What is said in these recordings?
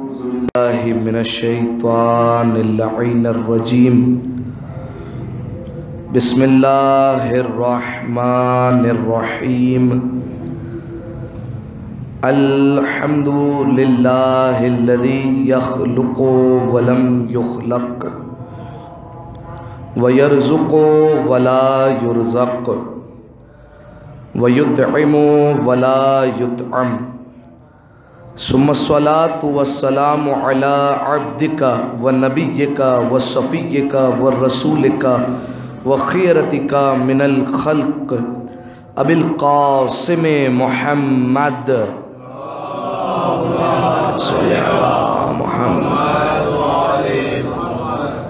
أعوذ بالله من الشيطان اللعين الرجيم. بسم الله الرحمن الرحيم. الحمد لله الذي يخلق ولم يخلق ويرزق ولا يرزق ويطعم ولا يطعم. ثم الصلاة والسلام على عبدك ونبيك وصفيك ورسولك وخيرتك من الخلق أبي القاسم محمد صلى على محمد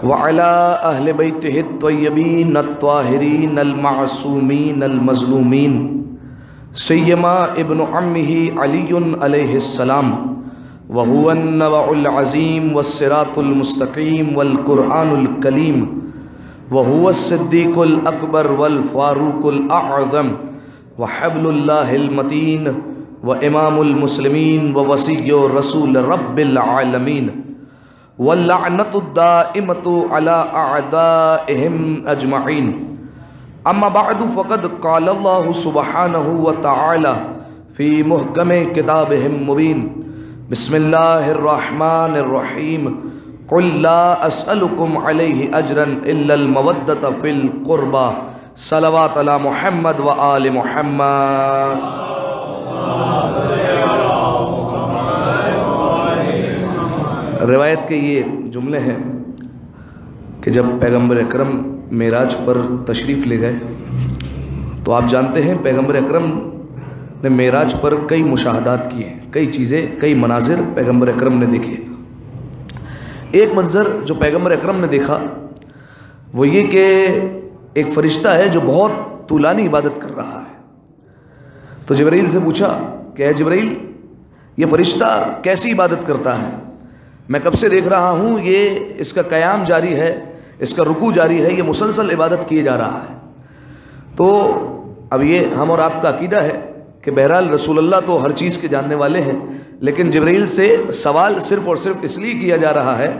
وعلى أهل بيته الطيبين الطاهرين المعصومين المظلومين سيما ابن عمه علي عليه السلام وهو النبع العظيم والصراط المستقيم والقرآن الكريم وهو الصديق الأكبر والفاروق الأعظم وحبل الله المتين وإمام المسلمين ووصي رسول رب العالمين واللعنة الدائمة على أعدائهم أجمعين. اما بعد فقد قال الله سبحانه وتعالى في محكم كتابه المبين. بسم الله الرحمن الرحيم. قل لا اسألكم عليه اجرا الا المودة في القربى. صلوات على محمد وآل محمد. روایت کے یہ جملے ہیں کہ جب پیغمبر اکرم معراج پر تشریف لے گئے تو آپ جانتے ہیں پیغمبر اکرم نے معراج پر کئی مشاہدات کیے ہیں، کئی چیزیں، کئی مناظر پیغمبر اکرم نے دیکھے. ایک منظر جو پیغمبر اکرم نے دیکھا وہ یہ کہ ایک فرشتہ ہے جو بہت طولانی عبادت کر رہا ہے. تو جبرائیل سے پوچھا کہ اے جبرائیل، یہ فرشتہ کیسی عبادت کرتا ہے؟ میں کب سے دیکھ رہا ہوں یہ اس کا قیام جاری ہے، اس کا رکوع جاری ہے، یہ مسلسل عبادت کیے جا رہا ہے. تو اب یہ ہم اور آپ کا عقیدہ ہے کہ بہرحال رسول اللہ تو ہر چیز کے جاننے والے ہیں، لیکن جبرائیل سے سوال صرف اور صرف اس لیے کیا جا رہا ہے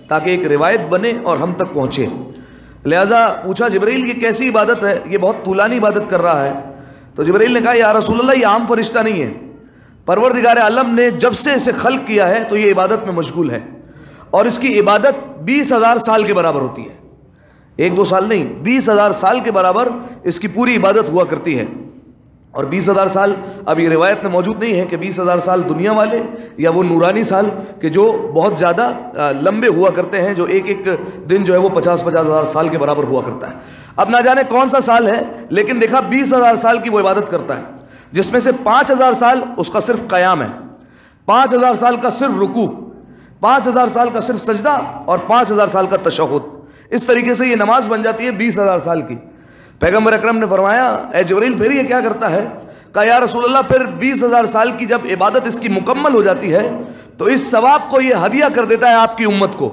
تاکہ ایک روایت بنے اور ہم تک پہنچے. لہٰذا پوچھا جبرائیل یہ کیسی عبادت ہے، یہ بہت طولانی عبادت کر رہا ہے. تو جبرائیل نے کہا یا رسول اللہ یہ عام فرشتہ نہیں ہے، پروردگار عالم نے جب سے اسے خلق کیا ہے تو یہ عبادت میں مشغول ہے، اور اس کی عبادت 20,000 سال کے برابر ہوتی ہے. 1-2 سال نہیں، 20,000 سال کے برابر اس کی پوری عبادت ہوا کرتی ہے. اور 20,000 سال اب یہ روایت میں موجود نہیں ہے کہ 20,000 سال دنیا والے یا وہ نورانی سال کہ جو بہت زیادہ لمبے ہوا کرتے ہیں، جو ایک ایک دن جو ہے وہ 50,000 سال کے برابر ہوا کرتا ہے. اب نہ جانے کون سا سال ہے، لیکن دیکھا 20,000 سال کی وہ عبادت کرتا ہے، جس میں سے 5,000 سال اس کا صرف قیام ہے، 5,000 سال کا صرف رکوع، 5,000 سال کا صرف سجدہ، اور 5,000 سال کا تشہد. اس طریقے سے یہ نماز بن جاتی ہے 20,000 سال کی. پیغمبر اکرم نے فرمایا اے جبرائیل پھر یہ کیا کرتا ہے؟ کہا یا رسول اللہ پھر 20,000 سال کی جب عبادت اس کی مکمل ہو جاتی ہے تو اس ثواب کو یہ ہدیہ کر دیتا ہے آپ کی امت کو،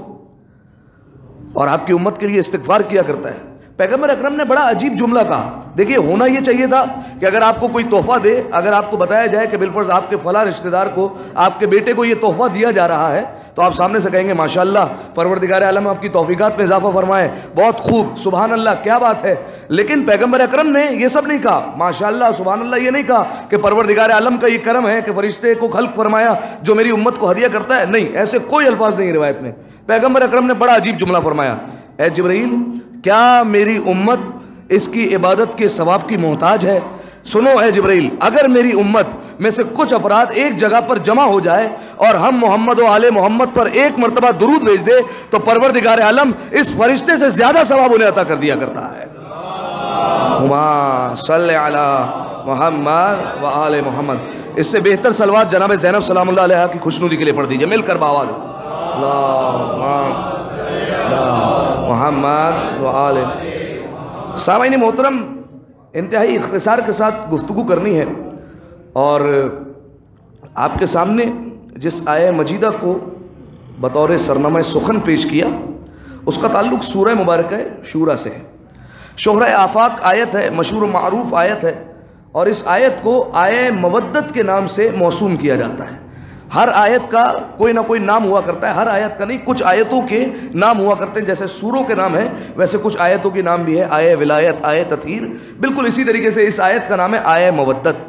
اور آپ کی امت کے لیے استغفار کیا کرتا ہے. پیغمبر اکرم نے بڑا عجیب جملہ کہا. دیکھیے ہونا یہ چاہیے تھا کہ اگر آپ کو کوئی تحفہ دے، اگر آپ کو بتایا جائے کہ بالفرض آپ کے فلاں رشتہ دار کو، آپ کے بیٹے کو یہ تحفہ دیا جا رہا ہے، تو آپ سامنے سے کہیں گے ماشاءاللہ پروردگار عالم آپ کی توفیقات میں اضافہ فرمائے، بہت خوب، سبحان اللہ، کیا بات ہے. لیکن پیغمبر اکرم نے یہ سب نہیں کہا، ماشاءاللہ سبحان اللہ یہ نہیں کہا کہ پروردگار عالم کا یہ کرم ہے کہ فرشتے کو خلق فرمایا جو میری امت کو ہدیہ کرتا ہے. نہیں، ایسے کوئی الفاظ نہیں روایت میں. پیغمبر اکرم نے بڑا عجیب جملہ فرمایا اے جبرائیل کیا میری امت اس کی عبادت کے ثواب کی محتاج ہے؟ سنو اے جبرائیل، اگر میری امت میں سے کچھ افراد ایک جگہ پر جمع ہو جائے اور ہم محمد و آل محمد پر ایک مرتبہ درود بھیج دے تو پروردگار عالم اس فرشتے سے زیادہ ثواب انہیں عطا کر دیا کرتا ہے. صلی علی محمد و آل محمد. اس سے بہتر صلوات جناب زینب سلام اللہ علیہ کی خوشنودی کے لیے پڑھ دیجئے مل کر باواز محمد و آل. سامعین محترم، انتہائی اختصار کے ساتھ گفتگو کرنی ہے، اور آپ کے سامنے جس آیہ مجیدہ کو بطور سرنامہ سخن پیش کیا اس کا تعلق سورہ مبارکہ شورا سے ہے. شہرہ آفاق آیت ہے، مشہور و معروف آیت ہے، اور اس آیت کو آیہ مودت کے نام سے موسوم کیا جاتا ہے. ہر آیت کا کوئی نہ کوئی نام ہوا کرتا ہے، ہر آیت کا نہیں، کچھ آیتوں کے نام ہوا کرتے ہیں، جیسے سوروں کے نام ہیں ویسے کچھ آیتوں کے نام بھی ہے، آیہ ولایت، آیہ تطہیر، بالکل اسی طریقے سے اس آیت کا نام ہے آیہ مودت۔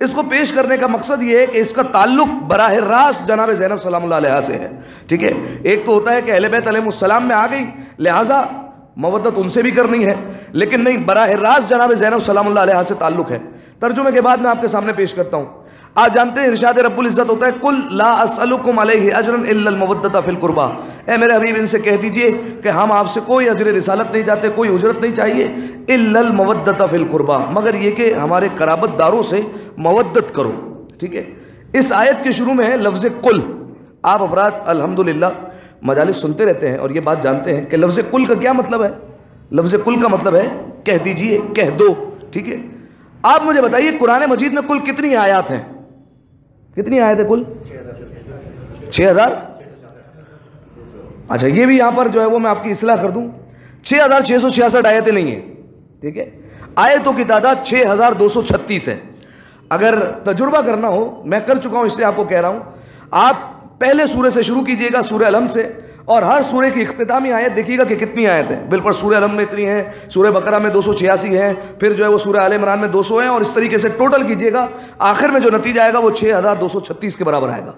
اس کو پیش کرنے کا مقصد یہ ہے کہ اس کا تعلق براہ راست جناب زینب سلام اللہ علیہا سے ہے، ٹھیک ہے۔ ایک تو ہوتا ہے کہ اہل بیت علیہ السلام میں آ گئی لہٰذا مودت ان سے بھی کرنی ہے، لیکن نہیں، براہ راست جناب زینب سلام اللہ علیہا سے تعلق ہے۔ ترجمے کے بعد میں آپ کے سامنے پیش کرتا ہوں۔ آپ جانتے ہیں ارشاد رب العزت ہوتا ہے قل لا اسألکم علیہ اجرا الا المودۃ فی القربى، اے میرے حبیب ان سے کہہ دیجئے کہ ہم آپ سے کوئی اجر رسالت نہیں چاہتے، کوئی اجرت نہیں چاہیے، الا المودۃ فی القربى، مگر یہ کہ ہمارے قرابت داروں سے مودت کرو، ٹھیک ہے۔ اس آیت کے شروع میں ہے لفظ قل۔ آپ افراد الحمدللہ مجالس سنتے رہتے ہیں اور یہ بات جانتے ہیں کہ لفظ قل کا کیا مطلب ہے۔ لفظ قل کا مطلب ہے کہہ دیجئے، کہہ دو، ٹھیک ہے۔ آپ مجھے بتائیے قرآن مجید میں کل کتنی آیات ہیں؟ کتنی آیت ہے کل؟ 6000۔ اچھا یہ بھی یہاں پر جو ہے وہ میں آپ کی اصلاح کر دوں، 6666 آیتیں نہیں ہیں، ٹھیک ہے۔ آیتوں کی تعداد 6236 ہے۔ اگر تجربہ کرنا ہو، میں کر چکا ہوں اس لیے آپ کو کہہ رہا ہوں، آپ پہلے سورے سے شروع کیجئے گا، سورہ الحمد سے، اور ہر سورے کی اختتامی آیت دیکھیے گا کہ کتنی آیت ہیں۔ بالکل سورہ الحمد میں اتنی ہیں، سورہ بقرہ میں 286 ہیں، پھر جو ہے وہ سورہ آل عمران میں 200 ہیں، اور اس طریقے سے ٹوٹل کیجئے گا، آخر میں جو نتیجہ آئے گا وہ 6236 کے برابر آئے گا۔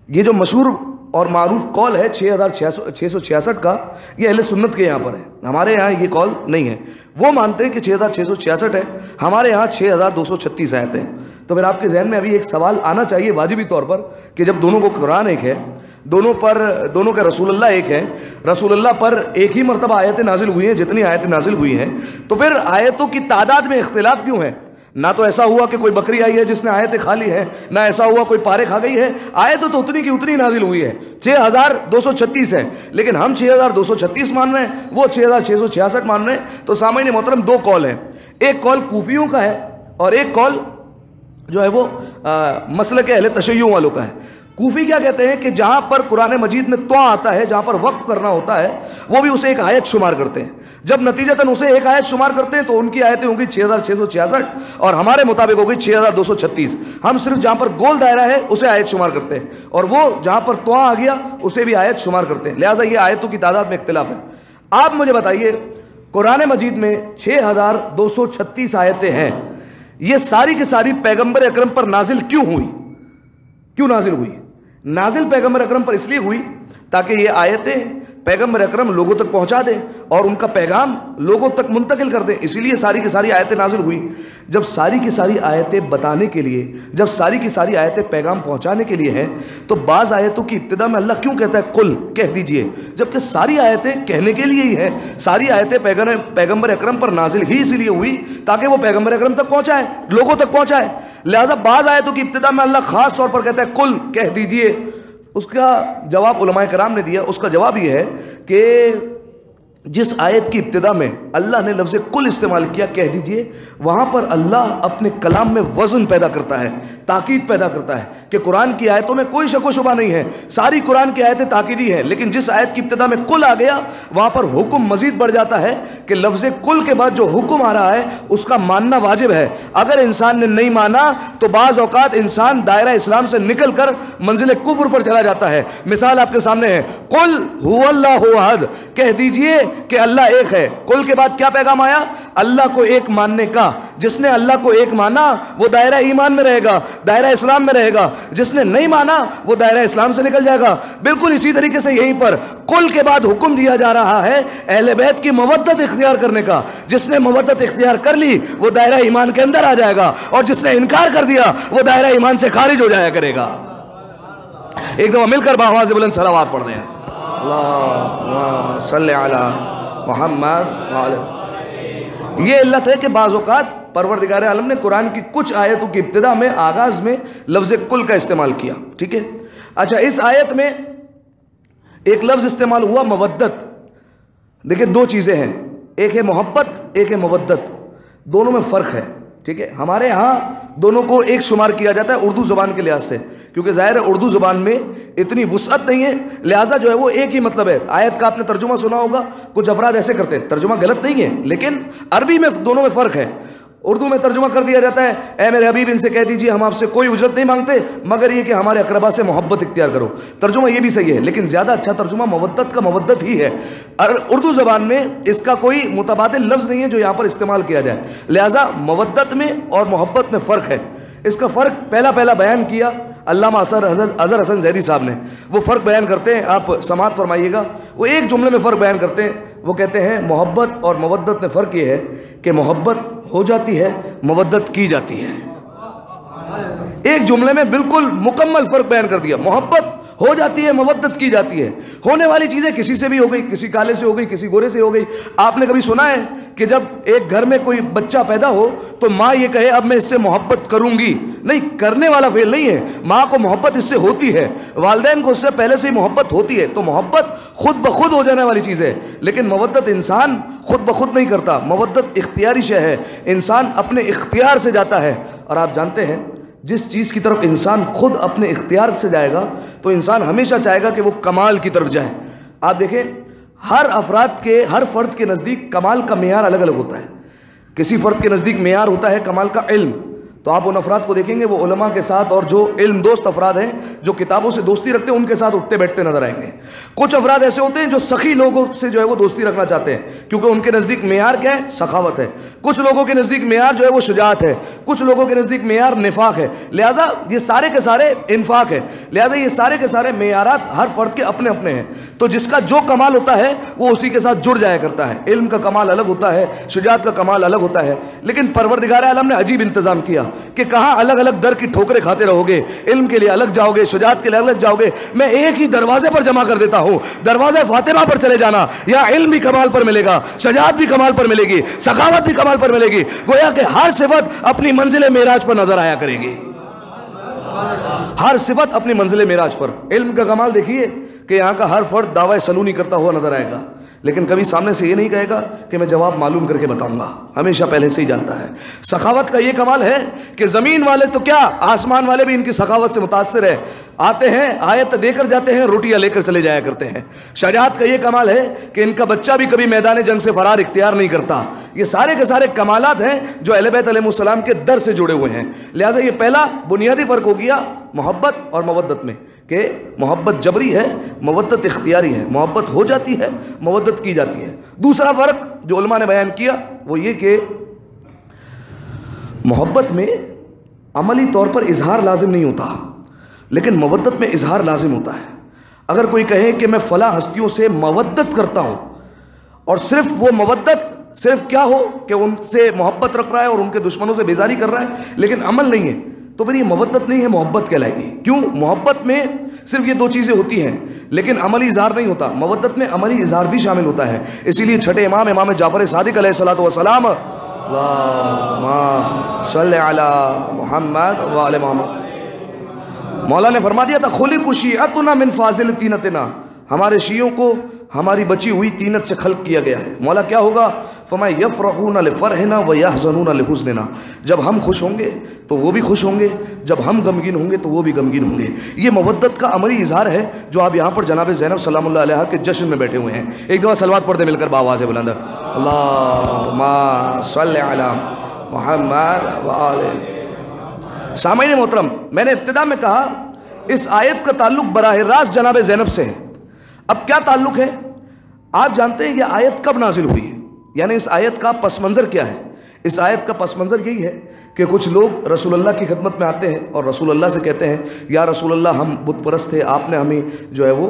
یہ جو مشہور اور معروف قول ہے 6666 کا، یہ اہل سنت کے یہاں پر ہے، ہمارے یہاں یہ قول نہیں ہے۔ وہ مانتے ہیں کہ 6666 ہے، ہمارے یہاں 6236 آیتیں ہیں۔ تو پھر آپ کے ذہن میں ابھی ایک سوال آنا چاہیے واجبی طور پر کہ جب دونوں کو قرآن ایک ہے، دونوں کا رسول اللہ ایک ہے، رسول اللہ پر ایک ہی مرتبہ آیتیں نازل ہوئی ہیں جتنی آیتیں نازل ہوئی ہیں، تو پھر آیتوں کی تعداد میں اختلاف کیوں ہے؟ نہ تو ایسا ہوا کہ کوئی بکری آئی ہے جس نے آیتیں کھا لی ہیں، نہ ایسا ہوا کوئی پارے کھا گئی ہے، آیتیں تو اتنی کی اتنی نازل ہوئی ہے، 6236 ہے، لیکن ہم 6236 مان رہے ہیں، وہ 6666 مان رہے ہیں۔ تو سامعین محترم دو قول ہیں، ایک قول کوفیوں کا ہے اور ایک قول جو ہے وہ مسلک اہل تشیع والوں کا ہے۔ کوفی کیا کہتے ہیں کہ جہاں پر قرآن مجید میں طوا آتا ہے، جہاں پر وقف کرنا ہوتا ہے، وہ بھی اسے ایک آیت شمار کرتے ہیں۔ جب نتیجتاً اسے ایک آیت شمار کرتے ہیں تو ان کی آیتیں ہوں گی 6666 اور ہمارے مطابق ہوگی 6236۔ ہم صرف جہاں پر گول دائرہ ہے اسے آیت شمار کرتے ہیں، اور وہ جہاں پر طوا آ گیا اسے بھی آیت شمار کرتے ہیں، لہٰذا یہ آیتوں کی تعداد میں اختلاف ہے۔ آپ مجھے بتائیے قرآن مجید میں 6236 آیتیں ہیں، یہ ساری کی ساری پیغمبر اکرم پر نازل کیوں ہوئی؟ کیوں نازل ہوئی؟ نازل پیغمبر اکرم پر اس لیے ہوئی تاکہ یہ آیتیں پیغمبر اکرم لوگوں تک پہنچا دیں اور ان کا پیغام لوگوں تک منتقل کر دیں، اسی لیے ساری کی ساری آیتیں نازل ہوئی۔ جب ساری کی ساری آیتیں بتانے کے لیے، جب ساری کی ساری آیتیں پیغام پہنچانے کے لیے ہیں، تو بعض آیتوں کی ابتدا میں اللہ کیوں کہتا ہے قل، کہہ دیجئے، جبکہ ساری آیتیں کہنے کے لیے ہی ہیں۔ ساری آیتیں پیغمبر اکرم پر نازل ہی اسی لیے ہوئی تاکہ وہ پیغمبر اکرم تک پہنچائے، لوگوں تک پہنچائے، لہٰذا بعض آیتوں کی ابتدا میں اللہ خاص طور پر کہتا ہے قل، کہہ دیجئے۔ اس کا جواب علماء کرام نے دیا، اس کا جواب یہ ہے کہ جس آیت کی ابتدا میں اللہ نے لفظ قل استعمال کیا، کہہ دیجئے، وہاں پر اللہ اپنے کلام میں وزن پیدا کرتا ہے، تاکید پیدا کرتا ہے کہ قرآن کی آیتوں میں کوئی شک و شبہ نہیں ہے، ساری قرآن کی آیتیں تاکیدی ہیں، لیکن جس آیت کی ابتدا میں قل آ گیا وہاں پر حکم مزید بڑھ جاتا ہے کہ لفظ قل کے بعد جو حکم آ رہا ہے اس کا ماننا واجب ہے۔ اگر انسان نے نہیں مانا تو بعض اوقات انسان دائرہ اسلام سے نکل کر منزل کفر پر چلا جاتا ہے۔ مثال آپ کے سامنے ہے، قل هو اللہ احد، کہہ دیجئے کہ اللہ ایک ہے۔ قل کے بعد کیا پیغام آیا؟ اللہ کو ایک ماننے کا۔ جس نے اللہ کو ایک مانا وہ دائرہ ایمان میں رہے گا، دائرہ اسلام میں رہے گا، جس نے نہیں مانا وہ دائرہ اسلام سے نکل جائے گا۔ بالکل اسی طریقے سے یہیں پر قل کے بعد حکم دیا جا رہا ہے اہل بیت کی مودت اختیار کرنے کا۔ جس نے مودت اختیار کر لی وہ دائرہ ایمان کے اندر آ جائے گا، اور جس نے انکار کر دیا وہ دائرہ ایمان سے خارج ہو جایا کرے گا۔ ایک دفعہ مل کر باواز بلند صلوات پڑھ دیں، اللہم صلی علی محمد۔ یہ علت ہے کہ بعض اوقات پروردگار عالم نے قرآن کی کچھ آیتوں کی ابتدا میں، آغاز میں لفظ قل کا استعمال کیا، ٹھیک ہے۔ اچھا اس آیت میں ایک لفظ استعمال ہوا مودت۔ دیکھیں دو چیزیں ہیں، ایک ہے محبت، ایک ہے مودت، دونوں میں فرق ہے، ٹھیک ہے۔ ہمارے ہاں دونوں کو ایک شمار کیا جاتا ہے اردو زبان کے لحاظ سے، کیونکہ ظاہر ہے اردو زبان میں اتنی وسعت نہیں ہے، لہٰذا جو ہے وہ ایک ہی مطلب ہے۔ آیت کا آپ نے ترجمہ سنا ہوگا، کچھ افراد ایسے کرتے ہیں، ترجمہ غلط نہیں ہے لیکن عربی میں دونوں میں فرق ہے۔ اردو میں ترجمہ کر دیا جاتا ہے، اے میرے حبیب ان سے کہہ دیجئے ہم آپ سے کوئی اجرت نہیں مانگتے مگر یہ کہ ہمارے اقربا سے محبت اختیار کرو۔ ترجمہ یہ بھی صحیح ہے، لیکن زیادہ اچھا ترجمہ مودت کا مودت ہی ہے، اور اردو زبان میں اس کا کوئی متبادل لفظ نہیں ہے جو یہاں پر استعمال کیا جائے، لہٰذا مودت میں اور محبت میں فرق ہے۔ اس کا فرق پہلا بیان کیا علامہ اظہر حسن زیدی صاحب نے، وہ فرق بیان کرتے ہیں، آپ سماعت فرمائیے گا، وہ ایک جملے میں فرق بیان کرتے ہیں، وہ کہتے ہیں محبت اور مودت میں فرق یہ ہے کہ محبت ہو جاتی ہے، مودت کی جاتی ہے۔ ایک جملے میں بالکل مکمل فرق بیان کر دیا، محبت ہو جاتی ہے، مودت کی جاتی ہے۔ ہونے والی چیزیں کسی سے بھی ہو گئی، کسی کالے سے ہو گئی، کسی گورے سے ہو گئی۔ آپ نے کبھی سنا ہے کہ جب ایک گھر میں کوئی بچہ پیدا ہو تو ماں یہ کہے اب میں اس سے محبت کروں گی؟ نہیں، کرنے والا فعل نہیں ہے، ماں کو محبت اس سے ہوتی ہے، والدین کو اس سے پہلے سے ہی محبت ہوتی ہے، تو محبت خود بخود ہو جانے والی چیز ہے۔ لیکن مودت انسان خود بخود نہیں کرتا، مودت اختیاری شے ہے، انسان اپنے اختیار سے جاتا ہے۔ اور آپ جانتے ہیں جس چیز کی طرف انسان خود اپنے اختیار سے جائے گا تو انسان ہمیشہ چاہے گا کہ وہ کمال کی طرف جائے۔ آپ دیکھیں ہر فرد کے نزدیک کمال کا معیار الگ الگ ہوتا ہے۔ کسی فرد کے نزدیک معیار ہوتا ہے کمال کا علم، تو آپ ان افراد کو دیکھیں گے وہ علماء کے ساتھ اور جو علم دوست افراد ہیں جو کتابوں سے دوستی رکھتے ہیں ان کے ساتھ اٹھتے بیٹھتے نظر آئیں گے۔ کچھ افراد ایسے ہوتے ہیں جو سخی لوگوں سے جو ہے وہ دوستی رکھنا چاہتے ہیں کیونکہ ان کے نزدیک معیار کیا ہے؟ سخاوت ہے۔ کچھ لوگوں کے نزدیک معیار جو ہے وہ شجاعت ہے، کچھ لوگوں کے نزدیک معیار نفاق ہے، لہٰذا یہ سارے کے سارے انفاق ہے، لہٰذا یہ سارے کے سارے معیارات ہر فرد کے اپنے اپنے ہیں۔ تو جس کا جو کمال ہوتا ہے وہ اسی کے ساتھ جڑ جایا کرتا ہے۔ علم کا کمال الگ ہوتا ہے، شجاعت کا کمال الگ ہوتا ہے، لیکن پروردگار عالم نے عجیب انتظام کیا کہ کہاں الگ الگ در کی ٹھوکریں کھاتے رہو گے، علم کے لیے الگ جاؤ گے، شجاعت کے لیے الگ جاؤ گے، میں ایک ہی دروازے پر جمع کر دیتا ہوں، دروازے فاطمہ پر چلے جانا، یا علم بھی کمال پر ملے گا، شجاعت بھی کمال پر ملے گی، سخاوت بھی کمال پر ملے گی، گویا کہ ہر صفت اپنی منزل معراج پر نظر آیا کرے گی، ہر صفت اپنی منزل معراج پر۔ علم کا کمال دیکھیے کہ یہاں کا ہر فرد دعوی سلونی کرتا ہوا نظر آئے گا، لیکن کبھی سامنے سے یہ نہیں کہے گا کہ میں جواب معلوم کر کے بتاؤں گا، ہمیشہ پہلے سے ہی جانتا ہے۔ سخاوت کا یہ کمال ہے کہ زمین والے تو کیا آسمان والے بھی ان کی سخاوت سے متاثر ہے، آتے ہیں آیت دے کر جاتے ہیں، روٹیاں لے کر چلے جایا کرتے ہیں۔ شجاعت کا یہ کمال ہے کہ ان کا بچہ بھی کبھی میدان جنگ سے فرار اختیار نہیں کرتا۔ یہ سارے کے سارے کمالات ہیں جو اہل بیت علیہ السلام کے در سے جڑے ہوئے ہیں، لہٰذا یہ پہلا بنیادی فرق ہو گیا محبت اور مودت میں کہ محبت جبری ہے، مودت اختیاری ہے، محبت ہو جاتی ہے، مودت کی جاتی ہے۔ دوسرا فرق جو علماء نے بیان کیا وہ یہ کہ محبت میں عملی طور پر اظہار لازم نہیں ہوتا، لیکن مودت میں اظہار لازم ہوتا ہے۔ اگر کوئی کہے کہ میں فلاں ہستیوں سے مودت کرتا ہوں اور صرف وہ مودت صرف کیا ہو کہ ان سے محبت رکھ رہا ہے اور ان کے دشمنوں سے بیزاری کر رہا ہے لیکن عمل نہیں ہے، تو پھر یہ مودت نہیں ہے، محبت کہلائے گی۔ کیوں؟ محبت میں صرف یہ دو چیزیں ہوتی ہیں لیکن عملی اظہار نہیں ہوتا، مودت میں عملی اظہار بھی شامل ہوتا ہے۔ اسی لیے چھٹے امام جعفر صادق علیہ الصلوۃ والسلام اللہم صلی علی محمد وعلی محمد، مولا نے فرما دیا تھا خلق شیعتنا من فاضل طینتنا، ہمارے شیعوں کو ہماری بچی ہوئی طینت سے خلق کیا گیا ہے۔ مولا کیا ہوگا؟ فما یفرحون لفرحنا ویحزنون لحزننا، جب ہم خوش ہوں گے تو وہ بھی خوش ہوں گے، جب ہم غمگین ہوں گے تو وہ بھی غمگین ہوں گے۔ یہ مودت کا عملی اظہار ہے جو آپ یہاں پر جناب زینب سلام اللہ علیہ کے جشن میں بیٹھے ہوئے ہیں۔ ایک دفعہ صلوات پڑھتے مل کر بآواز بلند، اللہم صلی علی محمد وآلہ۔ سامعین محترم، میں نے ابتدا میں کہا اس آیت کا تعلق براہ راست جناب زینب سے ہے۔ اب کیا تعلق ہے؟ آپ جانتے ہیں یہ آیت کب نازل ہوئی ہے، یعنی اس آیت کا پس منظر کیا ہے؟ اس آیت کا پس منظر یہی ہے کہ کچھ لوگ رسول اللہ کی خدمت میں آتے ہیں اور رسول اللہ سے کہتے ہیں یا رسول اللہ ہم بت پرست تھے، آپ نے ہمیں جو ہے وہ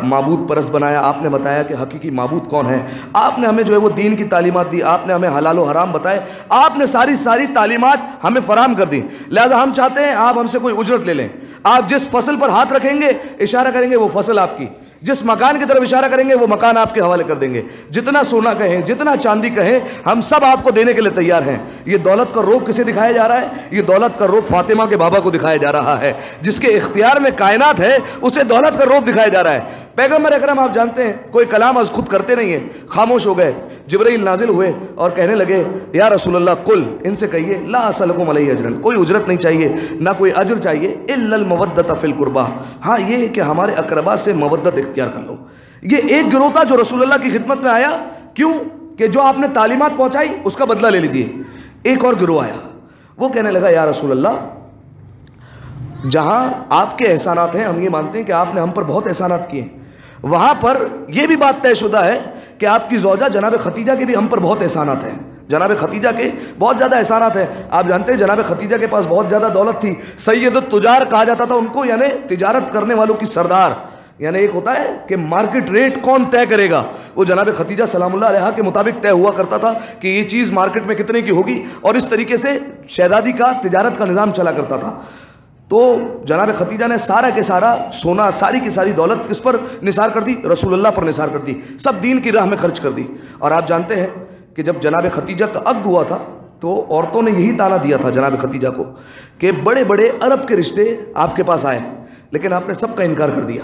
معبود پرست بنایا، آپ نے بتایا کہ حقیقی معبود کون ہے، آپ نے ہمیں جو ہے وہ دین کی تعلیمات دی، آپ نے ہمیں حلال و حرام بتائے، آپ نے ساری تعلیمات ہمیں فراہم کر دی، لہذا ہم چاہتے ہیں آپ ہم سے کوئی اجرت لے لیں۔ آپ جس فصل پر ہاتھ رکھیں گے اشارہ کریں گے وہ فصل آپ کی، جس مکان کی طرف اشارہ کریں گے وہ مکان آپ کے حوالے کر دیں گے، جتنا سونا کہیں جتنا چاندی کہیں ہم سب آپ کو دینے کے لیے تیار ہیں۔ یہ دولت کا روب کسے دکھایا جا رہا ہے؟ یہ دولت کا روب فاطمہ کے بابا کو دکھایا جا رہا ہے، جس کے اختیار میں کائنات ہے اسے دولت کا روب دکھایا جا رہا ہے۔ پیغمبر اکرم آپ جانتے ہیں کوئی کلام از خود کرتے نہیں ہیں، خاموش ہو گئے، جبرائیل نازل ہوئے اور کہنے لگے یا رسول اللہ قل، ان سے کہیے لا اسألکم علیہ اجرا، کوئی اجرت نہیں چاہیے، نہ کوئی اجر چاہیے، الا المودۃ فی القربہ، ہاں یہ کہ ہمارے اقربا سے مودت اختیار کر لو۔ یہ ایک گروہ تھا جو رسول اللہ کی خدمت میں آیا، کیوں کہ جو آپ نے تعلیمات پہنچائی اس کا بدلہ لے لیجئے۔ ایک اور گروہ آیا، وہ کہنے لگا یا رسول اللہ جہاں آپ کے احسانات ہیں، ہم یہ مانتے ہیں کہ آپ نے ہم پر بہت احسانات کیے ہیں، وہاں پر یہ بھی بات طے شدہ ہے کہ آپ کی زوجہ جناب ختیجہ کے بھی ہم پر بہت احسانات ہیں، جناب ختیجہ کے بہت زیادہ احسانات ہیں۔ آپ جانتے ہیں جناب ختیجہ کے پاس بہت زیادہ دولت تھی، سید التجار کہا جاتا تھا ان کو، یعنی تجارت کرنے والوں کی سردار، یعنی ایک ہوتا ہے کہ مارکیٹ ریٹ کون طے کرے گا، وہ جناب ختیجہ سلام اللہ علیہا کے مطابق طے ہوا کرتا تھا کہ یہ چیز مارکیٹ میں کتنے کی ہوگی، اور اس طریقے سے شہزادی کا تجارت کا نظام چلا کرتا تھا۔ تو جناب ختیجہ نے سارا کے سارا سونا، ساری کی ساری دولت کس پر نثار کر دی؟ رسول اللہ پر نثار کر دی، سب دین کی راہ میں خرچ کر دی۔ اور آپ جانتے ہیں کہ جب جناب ختیجہ کا عقد ہوا تھا تو عورتوں نے یہی طعنہ دیا تھا جناب ختیجہ کو کہ بڑے بڑے عرب کے رشتے آپ کے پاس آئے، لیکن آپ نے سب کا انکار کر دیا،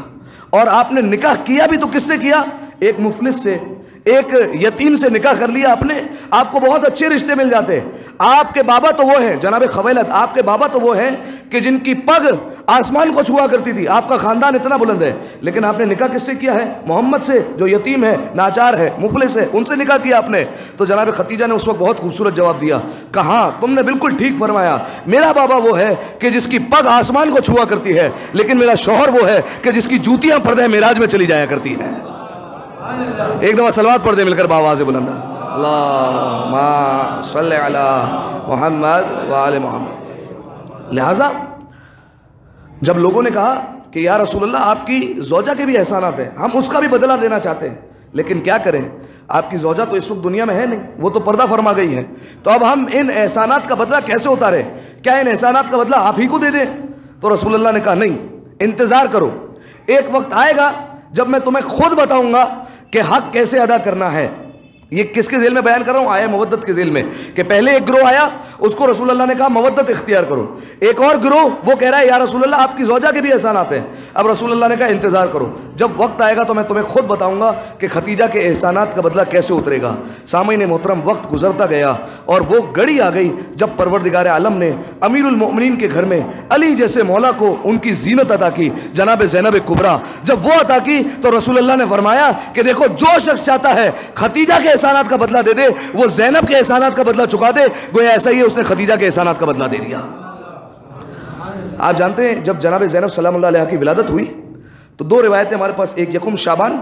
اور آپ نے نکاح کیا بھی تو کس سے کیا؟ ایک مفلس سے، ایک یتیم سے نکاح کر لیا آپ نے۔ آپ کو بہت اچھے رشتے مل جاتے، آپ کے بابا تو وہ ہیں جناب خویلد، آپ کے بابا تو وہ ہیں کہ جن کی پگ آسمان کو چھوا کرتی تھی، آپ کا خاندان اتنا بلند ہے، لیکن آپ نے نکاح کس سے کیا ہے؟ محمد سے، جو یتیم ہے، ناچار ہے، مفلس ہے، ان سے نکاح کیا آپ نے۔ تو جناب ختیجہ نے اس وقت بہت خوبصورت جواب دیا، کہا تم نے بالکل ٹھیک فرمایا، میرا بابا وہ ہے کہ جس کی پگ آسمان کو چھوا کرتی ہے، لیکن میرا شوہر وہ ہے کہ جس کی جوتیاں پردہ معراج میں چلی جایا کرتی ہیں۔ ایک دفعہ صلوات پڑھ دے مل کر بآواز بلند، اللہم صلی علی محمد وآل محمد۔ لہٰذا جب لوگوں نے کہا کہ یا رسول اللہ آپ کی زوجہ کے بھی احسانات ہیں، ہم اس کا بھی بدلہ دینا چاہتے ہیں، لیکن کیا کریں، آپ کی زوجہ تو اس وقت دنیا میں ہے نہیں، وہ تو پردہ فرما گئی ہے، تو اب ہم ان احسانات کا بدلہ کیسے اتاریں؟ کیا ان احسانات کا بدلہ آپ ہی کو دے دیں؟ تو رسول اللہ نے کہا نہیں، انتظار کرو، ایک وقت آئے گا جب میں تمہیں خود بتاؤں گا کہ حق کیسے ادا کرنا ہے۔ یہ کس کے ذیل میں بیان کر رہا ہوں؟ آیا مودت کے ذیل میں، کہ پہلے ایک گروہ آیا، اس کو رسول اللہ نے کہا مودت اختیار کرو، ایک اور گروہ وہ کہہ رہا ہے یا رسول اللہ آپ کی زوجہ کے بھی احسانات ہیں، اب رسول اللہ نے کہا انتظار کرو، جب وقت آئے گا تو میں تمہیں خود بتاؤں گا کہ ختیجہ کے احسانات کا بدلہ کیسے اترے گا۔ سامعین محترم، وقت گزرتا گیا اور وہ گھڑی آ گئی جب پروردگار عالم نے امیر المؤمنین کے گھر میں علی جیسے مولا کو ان کی زینت عطا کی، جناب زینب کبریٰ، جب وہ عطا کی تو رسول اللہ نے فرمایا کہ دیکھو جو شخص چاہتا ہے ختیجہ کے احسانات کا بدلہ دے دے، وہ زینب کے احسانات کا بدلہ چکا دے، گویا ایسا ہی ہے اس نے ختیجہ کے احسانات کا بدلہ دے دیا۔ آپ جانتے ہیں جب جناب زینب سلام اللہ علیہ کی ولادت ہوئی تو دو روایتیں ہمارے پاس، ایک یکم شعبان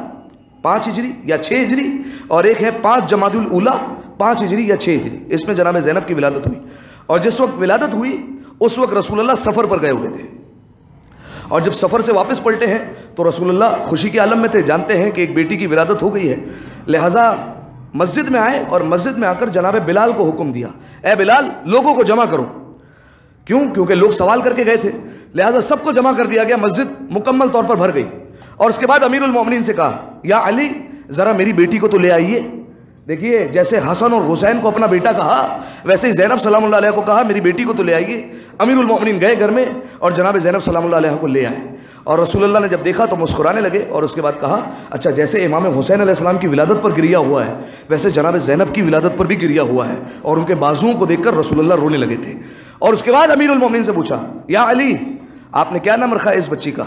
5 ہجری یا 6 ہجری، اور ایک ہے 5 جمادی الاولیٰ 5 ہجری یا 6 ہجری، اس میں جناب زینب کی ولادت ہوئی۔ اور جس وقت ولادت ہوئی اس وقت رسول اللہ سفر پر گئے ہوئے تھے، اور جب سفر سے واپس پلٹے ہیں تو رسول اللہ خوشی کے عالم میں تھے، جانتے ہیں کہ ایک بیٹی کی ولادت ہو گئی ہے، لہٰذا مسجد میں آئے اور مسجد میں آ کر جناب بلال کو حکم دیا، اے بلال لوگوں کو جمع کرو، کیونکہ لوگ سوال کر کے گئے تھے، لہٰذا سب کو جمع کر دیا گیا، مسجد مکمل طور پر بھر گئی۔ اور اس کے بعد امیر المومنین سے کہا یا علی ذرا میری بیٹی کو تو لے آئیے۔ دیکھیے جیسے حسن اور حسین کو اپنا بیٹا کہا، ویسے ہی زینب سلام اللہ علیہ کو کہا میری بیٹی کو تو لے آئیے۔ امیر المومنین گئے گھر میں اور جناب زینب سلام اللہ علیہ کو لے آئے، اور رسول اللہ نے جب دیکھا تو مسکرانے لگے، اور اس کے بعد کہا اچھا جیسے امام حسین علیہ السلام کی ولادت پر گریا ہوا ہے ویسے جناب زینب کی ولادت پر بھی گریا ہوا ہے، اور ان کے بازوؤں کو دیکھ کر رسول اللہ رونے لگے تھے۔ اور اس کے بعد امیر المومنین سے پوچھا یا علی آپ نے کیا نام رکھا ہے اس بچی کا؟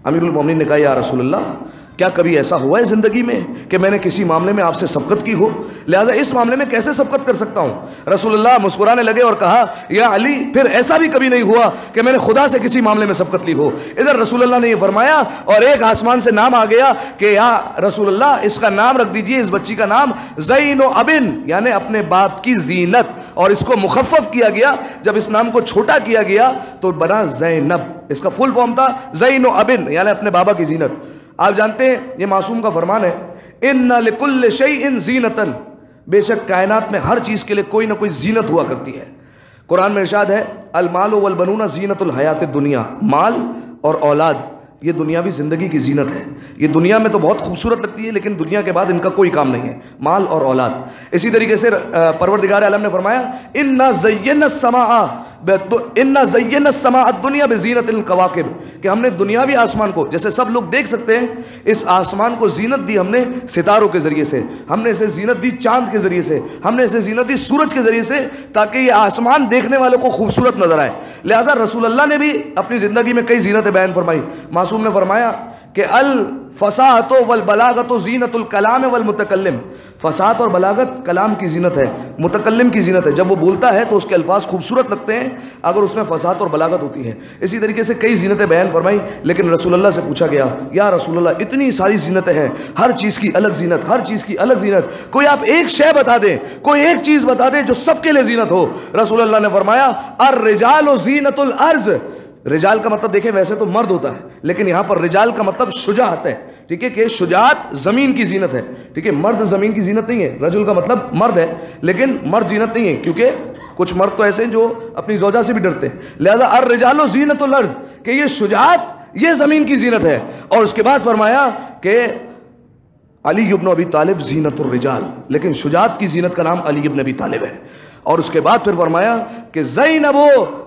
امیر المومنین نے کہا یا رسول اللہ کیا کبھی ایسا ہوا ہے زندگی میں کہ میں نے کسی معاملے میں آپ سے سبقت کی ہو، لہٰذا اس معاملے میں کیسے سبقت کر سکتا ہوں؟ رسول اللہ مسکرانے لگے اور کہا یا علی پھر ایسا بھی کبھی نہیں ہوا کہ میں نے خدا سے کسی معاملے میں سبقت لی ہو۔ ادھر رسول اللہ نے یہ فرمایا اور ایک آسمان سے نام آ گیا کہ یا رسول اللہ اس کا نام رکھ دیجئے، اس بچی کا نام زین و ابن، یعنی اپنے باپ کی زینت، اور اس کو مخفف کیا گیا، جب اس نام کو چھوٹا کیا گیا تو بنا زینب، اس کا فل فارم تھا زین و ابن یعنی اپنے بابا کی زینت۔ آپ جانتے ہیں یہ معصوم کا فرمان ہے ان لکل شیء زینۃ، بے شک کائنات میں ہر چیز کے لیے کوئی نہ کوئی زینت ہوا کرتی ہے۔ قرآن میں ارشاد ہے المال والبنون زینت الحیات الدنیا، مال اور اولاد یہ دنیاوی زندگی کی زینت ہے، یہ دنیا میں تو بہت خوبصورت لگتی ہے لیکن دنیا کے بعد ان کا کوئی کام نہیں ہے، مال اور اولاد۔ اسی طریقے سے پروردگار عالم نے فرمایا انا زینا السماء الدنیا بزینت الکواکب، کہ ہم نے دنیاوی آسمان کو جیسے سب لوگ دیکھ سکتے ہیں، اس آسمان کو زینت دی ہم نے ستاروں کے ذریعے سے، ہم نے اسے زینت دی چاند کے ذریعے سے، ہم نے اسے زینت دی سورج کے ذریعے سے، تاکہ یہ آسمان دیکھنے والوں کو خوبصورت نظر آئے۔ لہٰذا رسول اللہ نے بھی اپنی زندگی میں کئی زینتیں بیان فرمائی۔ معصوم نے فرمایا کہ الفصاحت والبلاغت زینت الکلام والمتکلم، فصاحت اور بلاغت کلام کی زینت ہے، متکلم کی زینت ہے. جب وہ بولتا ہے تو اس کے الفاظ خوبصورت لگتے ہیں اگر اس میں فصاحت اور بلاغت ہوتی ہے. اسی طریقے سے کئی زینتیں بیان فرمائی، لیکن رسول اللہ سے پوچھا گیا یا رسول اللہ اتنی ساری زینتیں ہیں، ہر چیز کی الگ زینت، ہر چیز کی الگ زینت، کوئی آپ ایک شے بتا دیں، کوئی ایک چیز بتا دیں جو سب کے لیے زینت ہو. رسول اللہ نے فرمایا الرجال زینت الارض. رجال کا مطلب دیکھیں ویسے تو مرد ہوتا ہے، لیکن یہاں پر رجال کا مطلب شجاعت ہے. ٹھیک ہے کہ شجاعت زمین کی زینت ہے. ٹھیک ہے، مرد زمین کی زینت نہیں ہے. رجل کا مطلب مرد ہے، لیکن مرد زینت نہیں ہے، کیونکہ کچھ مرد تو ایسے ہیں جو اپنی زوجہ سے بھی ڈرتے ہیں. لہذا الرجال زینت الارض کہ یہ شجاعت یہ زمین کی زینت ہے. اور اس کے بعد فرمایا کہ علی ابن ابی طالب زینت الرجال، لیکن شجاعت کی زینت کا نام علی ابن ابی طالب ہے. اور اس کے بعد پھر فرمایا کہ زینب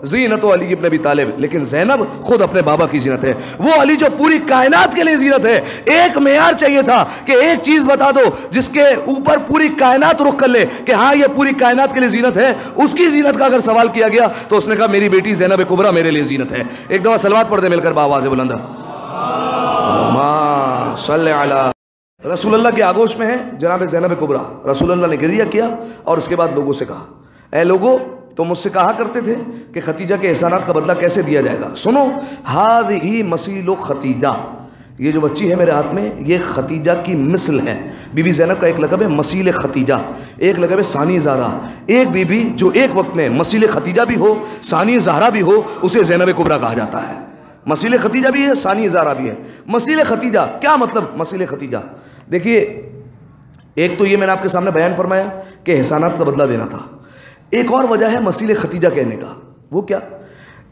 زینت علی ابن ابی طالب، لیکن زینب خود اپنے بابا کی زینت ہے. وہ علی جو پوری کائنات کے لیے زینت ہے. ایک معیار چاہیے تھا کہ ایک چیز بتا دو جس کے اوپر پوری کائنات رخ کر لے کہ ہاں یہ پوری کائنات کے لیے زینت ہے. اس کی زینت کا اگر سوال کیا گیا تو اس نے کہا میری بیٹی زینب کبریٰ میرے لیے زینت ہے. ایک دفعہ صلوات پڑھ دے مل کر بآواز بلند اللہم صلی علی رسول اللہ کے آگوش میں ہے جناب زینب کبریٰ. رسول اللہ نے گریہ کیا اور اس کے بعد لوگوں سے کہا اے لوگو تو مجھ سے کہا کرتے تھے کہ ختیجہ کے احسانات کا بدلہ کیسے دیا جائے گا. سنو ہذہ مسیل ختیجہ، یہ جو بچی ہے میرے ہاتھ میں یہ ختیجہ کی مثل ہے. بی بی زینب کا ایک لقب ہے مسیل ختیجہ، ایک لقب ہے ثانی زہرا. ایک بی بی جو ایک وقت میں مسیل ختیجہ بھی ہو ثانی زہرا بھی ہو اسے زینب کبریٰ کہا جاتا ہے. مسیل ختیجہ بھی ہے ثانی زہرا بھی ہے. مسیل ختیجہ کیا مطلب؟ مسیل ختیجہ دیکھیے، ایک تو یہ میں نے آپ کے سامنے بیان فرمایا کہ احسانات کا بدلہ دینا تھا. ایک اور وجہ ہے مسیل ختیجہ کہنے کا. وہ کیا؟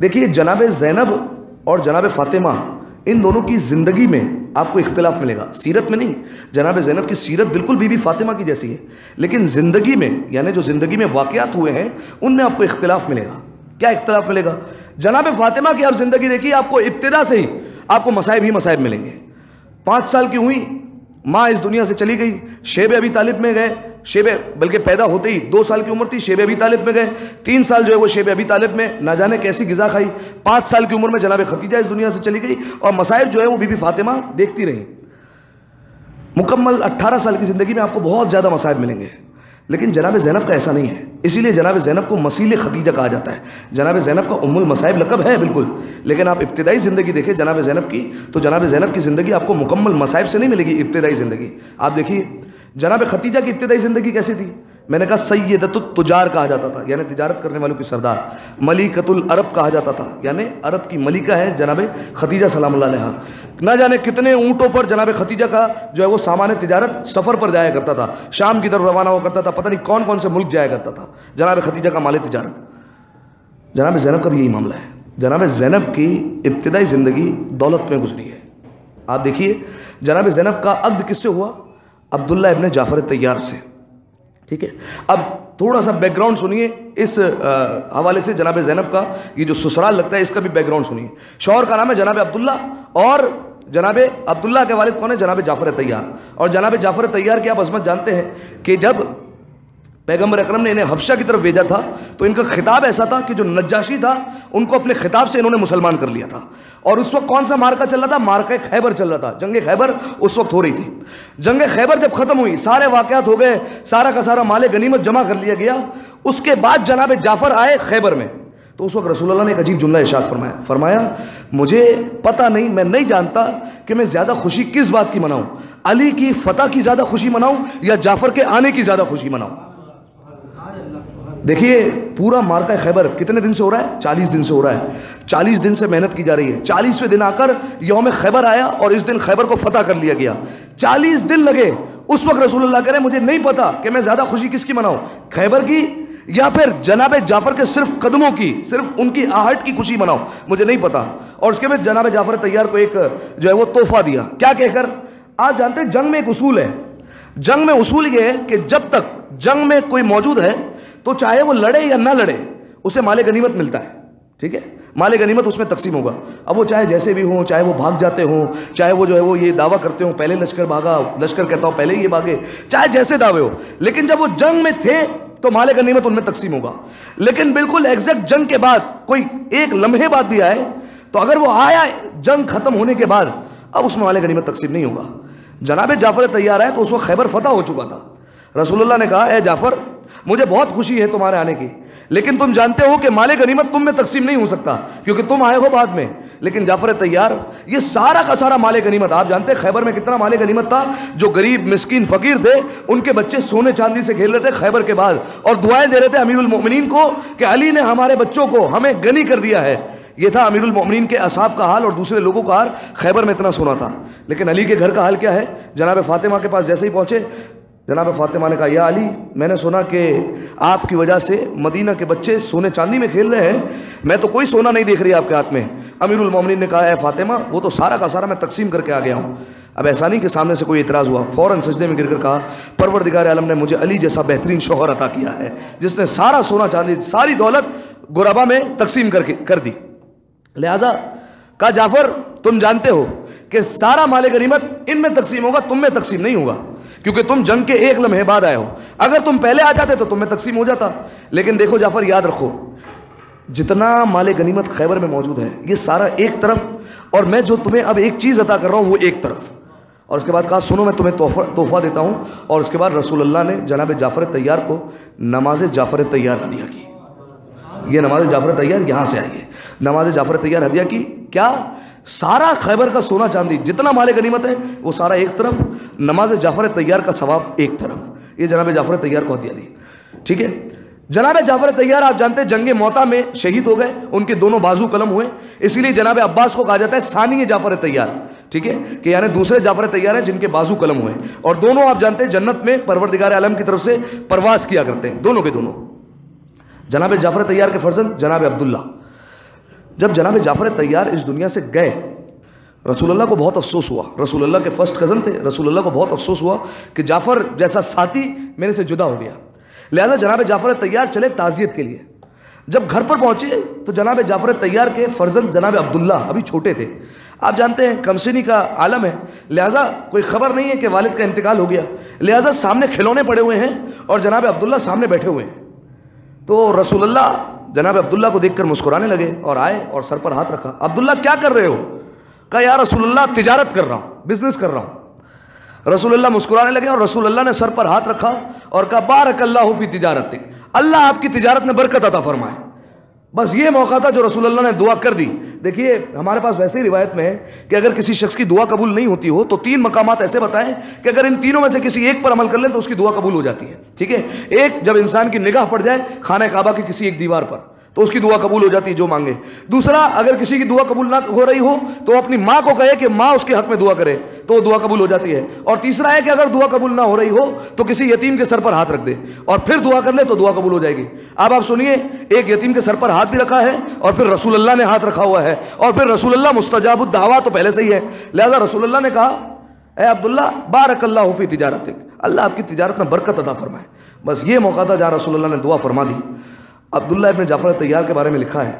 دیکھیے جناب زینب اور جناب فاطمہ ان دونوں کی زندگی میں آپ کو اختلاف ملے گا، سیرت میں نہیں. جناب زینب کی سیرت بالکل بی بی فاطمہ کی جیسی ہے، لیکن زندگی میں یعنی جو زندگی میں واقعات ہوئے ہیں ان میں آپ کو اختلاف ملے گا. کیا اختلاف ملے گا؟ جناب فاطمہ کی آپ زندگی دیکھیے، آپ کو ابتدا سے ہی آپ کو مصائب ہی مصائب ملیں گے. 5 سال کی ہوئی ماں اس دنیا سے چلی گئی، شیب ابی طالب میں گئے. شیب بلکہ پیدا ہوتے ہی 2 سال کی عمر تھی، شیب ابی طالب میں گئے. 3 سال جو ہے وہ شیب ابی طالب میں نہ جانے کیسی غذا کھائی. 5 سال کی عمر میں جناب ختیجہ اس دنیا سے چلی گئی اور مصائب جو ہے وہ بی بی فاطمہ دیکھتی رہیں. مکمل 18 سال کی زندگی میں آپ کو بہت زیادہ مصائب ملیں گے، لیکن جناب زینب کا ایسا نہیں ہے. اسی لیے جناب زینب کو مسیل ختیجہ کہا جاتا ہے. جناب زینب کا ام المصائب لقب ہے بالکل، لیکن آپ ابتدائی زندگی دیکھیں جناب زینب کی تو جناب زینب کی زندگی آپ کو مکمل مصائب سے نہیں ملے گی. ابتدائی زندگی آپ دیکھیے جناب ختیجہ کی ابتدائی زندگی کیسی تھی. میں نے کہا سیدۃ التجار کہا جاتا تھا، یعنی تجارت کرنے والوں کی سردار. ملیکۃ العرب کہا جاتا تھا، یعنی عرب کی ملکہ ہے جناب ختیجہ سلام اللہ علیہا. نہ جانے کتنے اونٹوں پر جناب ختیجہ کا جو ہے وہ سامان تجارت سفر پر جایا کرتا تھا، شام کی طرف روانہ ہوا کرتا تھا، پتہ نہیں کون کون سے ملک جایا کرتا تھا جناب ختیجہ کا مال تجارت. جناب زینب کا بھی یہی معاملہ ہے. جناب زینب کی ابتدائی زندگی دولت میں گزری ہے. آپ دیکھیے جناب زینب کا عقد کس سے ہوا؟ عبداللہ ابن جعفر طیار سے. ٹھیک ہے، اب تھوڑا سا بیک گراؤنڈ سنیے اس حوالے سے. جناب زینب کا یہ جو سسرال لگتا ہے اس کا بھی بیک گراؤنڈ سنیے. شوہر کا نام ہے جناب عبداللہ اور جناب عبداللہ کے والد کون ہے؟ جناب جعفر طیار. اور جناب جعفر طیار کی آپ عظمت جانتے ہیں کہ جب پیغمبر اکرم نے انہیں حبشہ کی طرف بھیجا تھا تو ان کا خطاب ایسا تھا کہ جو نجاشی تھا ان کو اپنے خطاب سے انہوں نے مسلمان کر لیا تھا. اور اس وقت کون سا مارکا چل رہا تھا؟ مارکا خیبر چل رہا تھا. جنگ خیبر اس وقت ہو رہی تھی. جنگ خیبر جب ختم ہوئی، سارے واقعات ہو گئے، سارا کا سارا مال غنیمت جمع کر لیا گیا. اس کے بعد جناب جعفر آئے خیبر میں تو اس وقت رسول اللہ نے ایک عجیب جملہ ارشاد فرمایا مجھے پتہ نہیں، میں نہیں جانتا کہ میں زیادہ خوشی کس بات کی مناؤں، علی کی فتح کی زیادہ خوشی مناؤں یا جعفر کے آنے کی زیادہ خوشی مناؤں. دیکھیے پورا مارکہ خیبر کتنے دن سے ہو رہا ہے؟ 40 دن سے ہو رہا ہے. 40 دن سے محنت کی جا رہی ہے. 40ویں دن آ کر یوم خیبر آیا اور اس دن خیبر کو فتح کر لیا گیا. 40 دن لگے. اس وقت رسول اللہ کہہ رہے ہیں مجھے نہیں پتا کہ میں زیادہ خوشی کس کی مناؤں، خیبر کی یا پھر جناب جعفر کے صرف قدموں کی، صرف ان کی آہٹ کی خوشی مناؤں، مجھے نہیں پتا. اور اس کے بعد جناب جعفر طیار کو ایک جو ہے وہ تحفہ دیا. کیا کہہ کر؟ آپ جانتے ہیں جنگ میں ایک اصول ہے. جنگ میں اصول یہ ہے کہ جب تک جنگ میں کوئی موجود ہے تو چاہے وہ لڑے یا نہ لڑے اسے مال غنیمت ملتا ہے. ٹھیک ہے، مال غنیمت اس میں تقسیم ہوگا. اب وہ چاہے جیسے بھی ہوں، چاہے وہ بھاگ جاتے ہوں، چاہے وہ جو ہے وہ یہ دعویٰ کرتے ہوں پہلے لشکر بھاگا، لشکر کہتا ہوں پہلے یہ بھاگے، چاہے جیسے دعوے ہو، لیکن جب وہ جنگ میں تھے تو مال غنیمت ان میں تقسیم ہوگا. لیکن بالکل ایگزیکٹ جنگ کے بعد کوئی ایک لمحے بعد بھی آئے تو اگر وہ آیا جنگ ختم ہونے کے بعد اب اس میں مال غنیمت تقسیم نہیں ہوگا. جناب جعفر طیار آئے تو اس وقت خیبر فتح ہو چکا تھا. رسول اللہ نے کہا اے جعفر مجھے بہت خوشی ہے تمہارے آنے کی، لیکن تم جانتے ہو کہ مال غنیمت تم میں تقسیم نہیں ہو سکتا کیونکہ تم آئے ہو بعد میں. لیکن جعفر طیار یہ سارا کا سارا مال غنیمت، آپ جانتے ہیں خیبر میں کتنا مال غنیمت تھا، جو غریب مسکین فقیر تھے ان کے بچے سونے چاندی سے کھیل رہے تھے خیبر کے بعد، اور دعائیں دے رہے تھے امیر المؤمنین کو کہ علی نے ہمارے بچوں کو ہمیں غنی کر دیا ہے. یہ تھا امیر المؤمنین کے اصحاب کا حال اور دوسرے لوگوں کا حال. خیبر میں اتنا سونا تھا. لیکن علی کے گھر کا حال کیا ہے؟ جناب فاطمہ کے پاس جیسے ہی پہنچے، جناب فاطمہ نے کہا یا علی میں نے سنا کہ آپ کی وجہ سے مدینہ کے بچے سونے چاندی میں کھیل رہے ہیں، میں تو کوئی سونا نہیں دیکھ رہی آپ کے ہاتھ میں. امیر المومنین نے کہا اے فاطمہ وہ تو سارا کا سارا میں تقسیم کر کے آ گیا ہوں. اب ایسا نہیں کہ سامنے سے کوئی اعتراض ہوا، فوراً سجدے میں گر کر کہا پروردگار عالم نے مجھے علی جیسا بہترین شوہر عطا کیا ہے جس نے سارا سونا چاندی ساری دولت غربا میں تقسیم کر دی. لہٰذا کہا جعفر تم جانتے ہو کہ سارا مال غنیمت ان میں تقسیم ہوگا، تم میں تقسیم نہیں ہوگا کیونکہ تم جنگ کے ایک لمحے بعد آئے ہو. اگر تم پہلے آ جاتے تو تم میں تقسیم ہو جاتا. لیکن دیکھو جعفر یاد رکھو جتنا مال غنیمت خیبر میں موجود ہے یہ سارا ایک طرف، اور میں جو تمہیں اب ایک چیز عطا کر رہا ہوں وہ ایک طرف. اور اس کے بعد کہا سنو میں تمہیں تحفہ دیتا ہوں. اور اس کے بعد رسول اللہ نے جناب جعفر طیار کو نماز جعفر طیار ہدیہ کی. یہ نماز جعفر طیار یہاں سے آئی ہے. نماز جعفر طیار ہدیہ کی کیا؟ سارا خیبر کا سونا چاندی جتنا مال غنیمت ہے وہ سارا ایک طرف، نماز جعفر طیار کا ثواب ایک طرف. یہ جناب جعفر طیار کو ہدیہ دی. ٹھیک ہے. جناب جعفر طیار آپ جانتے ہیں جنگ موتا میں شہید ہو گئے، ان کے دونوں بازو قلم ہوئے، اسی لیے جناب عباس کو کہا جاتا ہے ثانی جعفر طیار. ٹھیک ہے کہ یعنی دوسرے جعفر طیار ہیں جن کے بازو قلم ہوئے، اور دونوں آپ جانتے ہیں جنت میں پروردگار عالم کی طرف سے پرواز کیا کرتے ہیں دونوں کے دونوں. جناب جعفر طیار کے فرزند جناب عبداللہ، جب جناب جعفر طیار اس دنیا سے گئے رسول اللہ کو بہت افسوس ہوا. رسول اللہ کے فرسٹ کزن تھے، رسول اللہ کو بہت افسوس ہوا کہ جعفر جیسا ساتھی میرے سے جدا ہو گیا. لہذا جناب جعفر طیار چلے تعزیت کے لیے. جب گھر پر پہنچے تو جناب جعفر طیار کے فرزند جناب عبداللہ ابھی چھوٹے تھے. آپ جانتے ہیں کمسنی کا عالم ہے، لہذا کوئی خبر نہیں ہے کہ والد کا انتقال ہو گیا، لہذا سامنے کھلونے پڑے ہوئے ہیں اور جناب عبداللہ سامنے بیٹھے ہوئے ہیں. تو رسول اللہ جناب عبداللہ کو دیکھ کر مسکرانے لگے اور آئے اور سر پر ہاتھ رکھا. عبداللہ کیا کر رہے ہو؟ کہا یا رسول اللہ تجارت کر رہا ہوں، بزنس کر رہا ہوں. رسول اللہ مسکرانے لگے اور رسول اللہ نے سر پر ہاتھ رکھا اور کہا بارک اللہ فی تجارتک، اللہ آپ کی تجارت میں برکت عطا فرمائے. بس یہ موقع تھا جو رسول اللہ نے دعا کر دی. دیکھیے ہمارے پاس ویسے ہی روایت میں ہے کہ اگر کسی شخص کی دعا قبول نہیں ہوتی ہو تو 3 مقامات ایسے بتائیں کہ اگر ان تینوں میں سے کسی ایک پر عمل کر لیں تو اس کی دعا قبول ہو جاتی ہے. ٹھیک ہے. ایک جب انسان کی نگاہ پڑ جائے خانہ کعبہ کی کسی ایک دیوار پر تو اس کی دعا قبول ہو جاتی ہے جو مانگے. دوسرا اگر کسی کی دعا قبول نہ ہو رہی ہو تو اپنی ماں کو کہے کہ ماں اس کے حق میں دعا کرے تو وہ دعا قبول ہو جاتی ہے. اور تیسرا ہے کہ اگر دعا قبول نہ ہو رہی ہو تو کسی یتیم کے سر پر ہاتھ رکھ دے اور پھر دعا کر لے تو دعا قبول ہو جائے گی. اب آپ سنیے، ایک یتیم کے سر پر ہاتھ بھی رکھا ہے اور پھر رسول اللہ نے ہاتھ رکھا ہوا ہے اور پھر رسول اللہ مستجاب الدعوات تو پہلے سے ہی ہے. لہذا رسول اللہ نے کہا اے عبداللہ بارک اللہ فی تجارتک، اللہ آپ کی تجارت میں برکت عطا فرمائے. بس یہ موقع تھا جہاں رسول اللہ نے دعا فرما دی. عبداللہ ابن جعفر طیار کے بارے میں لکھا ہے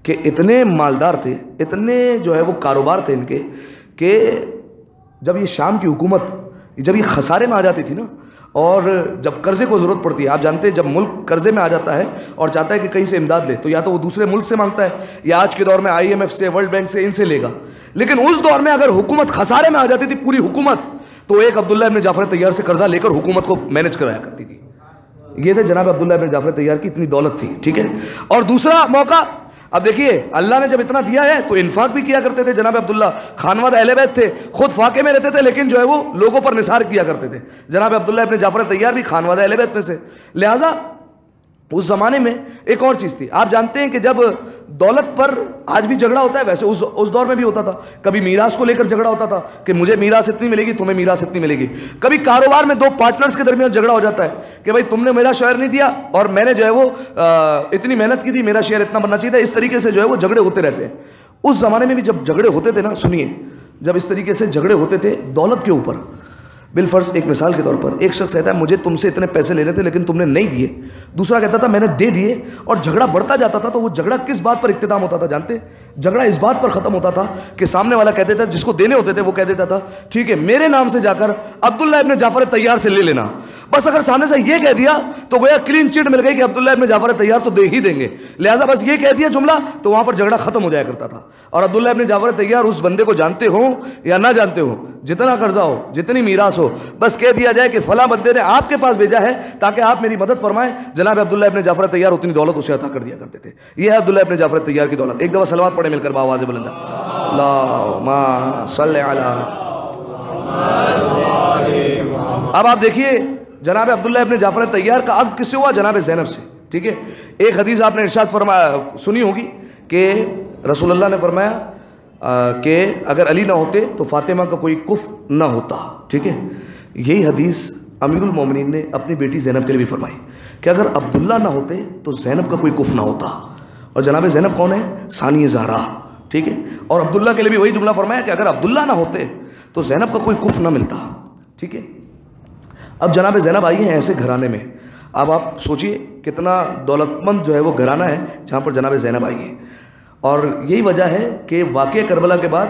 کہ اتنے مالدار تھے، اتنے جو ہے وہ کاروبار تھے ان کے، کہ جب یہ شام کی حکومت جب یہ خسارے میں آ جاتی تھی نا اور جب قرضے کو ضرورت پڑتی ہے، آپ جانتے ہیں جب ملک قرضے میں آ جاتا ہے اور چاہتا ہے کہ کہیں سے امداد لے تو یا تو وہ دوسرے ملک سے مانگتا ہے یا آج کے دور میں IMF سے، ورلڈ بینک سے، ان سے لے گا. لیکن اس دور میں اگر حکومت خسارے میں آ جاتی تھی پوری حکومت تو ایک عبداللہ ابن جعفر طیار سے قرضہ لے کر حکومت کو مینج کرایا کرتی تھی. یہ تھے جناب عبداللہ ابن جعفر طیار کی اتنی دولت تھی. ٹھیک ہے. اور دوسرا موقع اب دیکھیے اللہ نے جب اتنا دیا ہے تو انفاق بھی کیا کرتے تھے. جناب عبداللہ خانواد اہل بیت تھے، خود فاقے میں رہتے تھے لیکن جو ہے وہ لوگوں پر نثار کیا کرتے تھے. جناب عبداللہ ابن جعفر طیار بھی خانواد اہل بیت میں سے. لہٰذا اس زمانے میں ایک اور چیز تھی. آپ جانتے ہیں کہ جب دولت پر آج بھی جھگڑا ہوتا ہے ویسے اس دور میں بھی ہوتا تھا. کبھی میراث کو لے کر جھگڑا ہوتا تھا کہ مجھے میراث اتنی ملے گی، تمہیں میراث اتنی ملے گی. کبھی کاروبار میں 2 پارٹنرز کے درمیان جھگڑا ہو جاتا ہے کہ بھائی تم نے میرا شیئر نہیں دیا اور میں نے جو ہے وہ اتنی محنت کی تھی، میرا شیئر اتنا بننا چاہیے تھا. اس طریقے سے جو ہے وہ جھگڑے ہوتے رہتے ہیں. اس زمانے میں بھی جب جھگڑے ہوتے تھے نا، سنیے، جب اس طریقے سے جھگڑے ہوتے تھے دولت کے اوپر بالفرض ایک مثال کے طور پر ایک شخص کہتا ہے مجھے تم سے اتنے پیسے لینے تھے لیکن تم نے نہیں دیے، دوسرا کہتا تھا میں نے دے دیے، اور جھگڑا بڑھتا جاتا تھا. تو وہ جھگڑا کس بات پر اختتام ہوتا تھا جانتے؟ جھگڑا اس بات پر ختم ہوتا تھا کہ سامنے والا کہتے تھا، جس کو دینے ہوتے تھے وہ کہہ دیتا تھا ٹھیک ہے میرے نام سے جا کر عبداللہ ابن جعفر طیار سے لے لینا. بس اگر سامنے سے یہ کہہ دیا تو گویا کلین چٹ مل گئی کہ عبداللہ ابن جعفر طیار تو دے ہی دیں گے، لہٰذا بس یہ کہہ دیا جملہ تو وہاں پر جھگڑا ختم ہو جایا کرتا تھا. اور عبداللہ ابن جعفر طیار اس بندے کو جانتے ہو یا نہ جانتے ہو، جتنا قرضہ ہو جتنی میراث ہو، بس کہہ دیا جائے کہ فلاں بندے نے آپ کے پاس بھیجا ہے تاکہ آپ میری مدد فرمائیں. جناب عبداللہ ابن جعفر طیار اتنی دولت اسے عطا کر دیا کرتے تھے. یہ ہے عبداللہ ابن جعفر طیار کی دولت. ایک دفعہ صلوات پڑھیں مل کر بآواز بلند، اللہم صلی علی. اب آپ دیکھیے جناب عبداللہ ابن جعفر طیار کا عقد کس سے ہوا؟ جناب زینب سے. ٹھیک ہے، ایک حدیث آپ نے ارشاد فرمایا سنی ہوگی کہ رسول اللہ نے فرمایا کہ اگر علی نہ ہوتے تو فاطمہ کا کوئی کف نہ ہوتا. ٹھیک ہے، یہی حدیث امیر المومنین نے اپنی بیٹی زینب کے لیے بھی فرمائی کہ اگر عبداللہ نہ ہوتے تو زینب کا کوئی کف نہ ہوتا. اور جناب زینب کون ہے؟ ثانی زہرا. ٹھیک ہے، اور عبداللہ کے لیے بھی وہی جملہ فرمایا کہ اگر عبداللہ نہ ہوتے تو زینب کا کوئی کف نہ ملتا. ٹھیک ہے، اب جناب زینب آئی ہیں ایسے گھرانے میں. اب آپ سوچئے کتنا دولت مند جو ہے وہ گھرانہ ہے جہاں پر جناب زینب آئی ہیں. اور یہی وجہ ہے کہ واقعہ کربلا کے بعد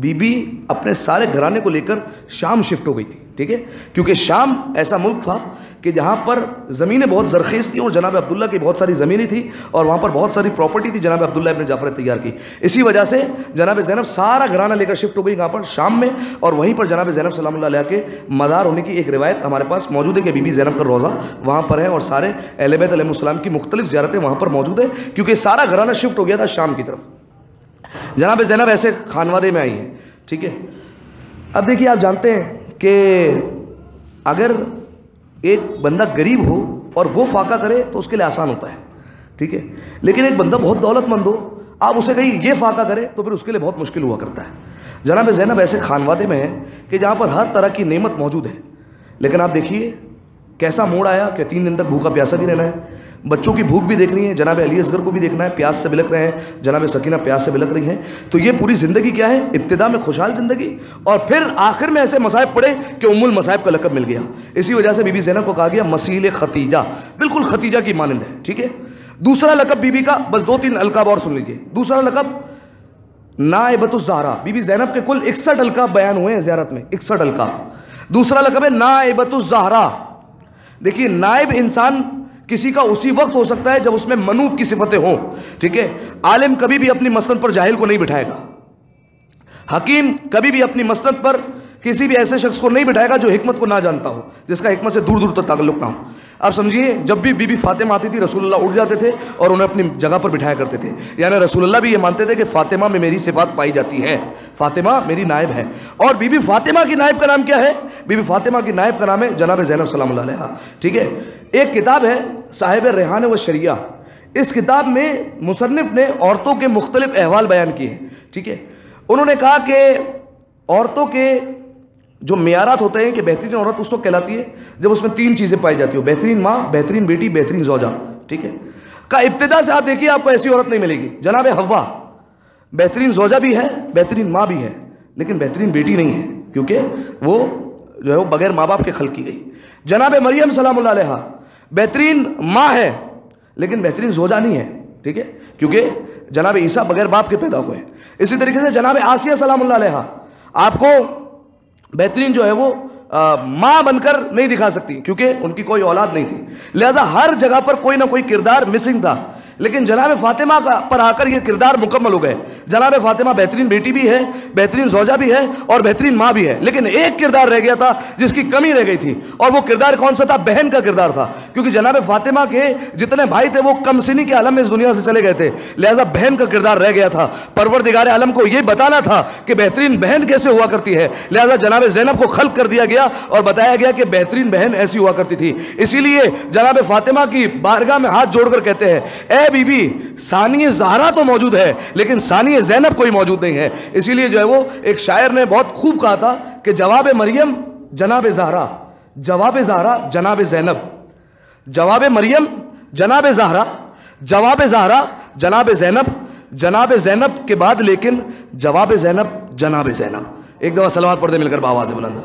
بی بی اپنے سارے گھرانے کو لے کر شام شفٹ ہو گئی تھی. ٹھیک ہے، کیونکہ شام ایسا ملک تھا کہ جہاں پر زمینیں بہت زرخیز تھیں اور جناب عبداللہ کی بہت ساری زمینیں تھیں اور وہاں پر بہت ساری پراپرٹی تھی جناب عبداللہ ابن جعفر طیار کی. اسی وجہ سے جناب زینب سارا گھرانہ لے کر شفٹ ہو گئی یہاں پر شام میں. اور وہیں پر جناب زینب سلام اللہ علیہ کے مدار ہونے کی ایک روایت ہمارے پاس موجود ہے کہ بی بی زینب کا روضہ وہاں پر ہے اور سارے اہل بیت علیہ السلام کی مختلف زیارتیں وہاں پر موجود ہیں کیونکہ سارا گھرانہ شفٹ ہو گیا تھا شام کی طرف. جناب زینب ایسے خانوادے میں آئی ہیں. ٹھیک ہے، اب دیکھیے آپ جانتے ہیں کہ اگر ایک بندہ غریب ہو اور وہ فاقہ کرے تو اس کے لیے آسان ہوتا ہے. ٹھیک ہے، لیکن ایک بندہ بہت دولت مند ہو آپ اسے کہیں یہ فاقہ کرے تو پھر اس کے لیے بہت مشکل ہوا کرتا ہے. جناب زینب ایسے خانوادے میں ہے کہ جہاں پر ہر طرح کی نعمت موجود ہے، لیکن آپ دیکھیے کیسا موڑ آیا کہ 3 دن تک بھوکا پیاسا بھی رہنا ہے، بچوں کی بھوک بھی دیکھنی ہے، جناب علی اصغر کو بھی دیکھنا ہے پیاس سے بلک رہے ہیں، جناب سکینہ پیاس سے بلک رہی ہیں. تو یہ پوری زندگی کیا ہے؟ ابتدا میں خوشحال زندگی اور پھر آخر میں ایسے مصائب پڑے کہ ام المصائب کا لقب مل گیا. اسی وجہ سے بی بی زینب کو کہا گیا مسیل ختیجہ، بالکل ختیجہ کی مانند ہے. ٹھیک ہے، دوسرا لقب بی بی کا بس 2-3 القاب اور سن لیجئے. دوسرا لقب نائبۃ الزہرا. بی بی زینب کے کل 61 القاب بیان ہوئے ہیں زیارت میں، 61 القاب. دوسرا لقب ہے نائبۃ الزہرا. دیکھیے نائب انسان کسی کا اسی وقت ہو سکتا ہے جب اس میں منوب کی صفتیں ہوں. ٹھیک ہے، عالم کبھی بھی اپنی مسند پر جاہل کو نہیں بٹھائے گا، حکیم کبھی بھی اپنی مسند پر کسی بھی ایسے شخص کو نہیں بٹھائے گا جو حکمت کو نہ جانتا ہو، جس کا حکمت سے دور دور تک تعلق نہ ہو. اب سمجھیے جب بھی بی بی فاطمہ آتی تھی رسول اللہ اٹھ جاتے تھے اور انہیں اپنی جگہ پر بٹھایا کرتے تھے. یعنی رسول اللہ بھی یہ مانتے تھے کہ فاطمہ میں میری صفات پائی جاتی ہے، فاطمہ میری نائب ہے. اور بی بی فاطمہ کی نائب کا نام کیا ہے؟ بی بی فاطمہ کی نائب کا نام ہے جناب زینب سلام اللہ علیہ. ٹھیک ہے، ایک کتاب ہے صاحب ریحان و شریعہ. اس کتاب میں مصنف نے عورتوں کے مختلف احوال بیان کیے ہیں. ٹھیک ہے، انہوں نے کہا کہ عورتوں کے جو معیارات ہوتے ہیں کہ بہترین عورت اس وقت کہلاتی ہے جب اس میں 3 چیزیں پائی جاتی ہو: بہترین ماں، بہترین بیٹی، بہترین زوجہ. ٹھیک ہے، کا ابتدا سے آپ دیکھیے آپ کو ایسی عورت نہیں ملے گی. جناب حوا بہترین زوجہ بھی ہے، بہترین ماں بھی ہے، لیکن بہترین بیٹی نہیں ہے کیونکہ وہ جو ہے وہ بغیر ماں باپ کے خلق کی گئی. جناب مریم سلام اللہ علیہ بہترین ماں ہے لیکن بہترین زوجہ نہیں ہے. ٹھیک ہے، کیونکہ جناب عیسیٰ بغیر باپ کے پیدا ہوئے. اسی طریقے سے جناب آسیہ سلام اللہ علیہ آپ کو بہترین جو ہے وہ ماں بن کر نہیں دکھا سکتی کیونکہ ان کی کوئی اولاد نہیں تھی، لہذا ہر جگہ پر کوئی نہ کوئی کردار مسنگ تھا. لیکن جناب فاطمہ پر آ کر یہ کردار مکمل ہو گئے. جناب فاطمہ بہترین بیٹی بھی ہے، بہترین زوجہ بھی ہے اور بہترین ماں بھی ہے، لیکن ایک کردار رہ گیا تھا جس کی کمی رہ گئی تھی، اور وہ کردار کون سا تھا؟ بہن کا کردار تھا. کیونکہ جناب فاطمہ کے جتنے بھائی تھے وہ کم سنی کے عالم میں اس دنیا سے چلے گئے تھے، لہذا بہن کا کردار رہ گیا تھا. پروردگار عالم کو یہ بتانا تھا کہ بہترین بہن کیسے ہوا کرتی ہے، لہذا جناب زینب کو خلق کر دیا گیا اور بتایا گیا کہ بہترین بہن ایسی ہوا کرتی تھی. اسی لیے جناب فاطمہ کی بارگاہ میں ہاتھ جوڑ کر کہتے ہیں اے بی بی ثانی زہرا تو موجود ہے لیکن ثانی زینب کوئی موجود نہیں ہے. اسی لیے جو ہے وہ ایک شاعر نے بہت خوب کہا تھا کہ جواب مریم جناب زہرا، جواب زہرا جناب زینب، جواب مریم جناب زہرا، جواب زہرا جناب زینب، جناب زینب کے بعد لیکن جواب زینب جناب زینب. ایک دفعہ صلوات پڑھ دیں مل کر بآواز بلند،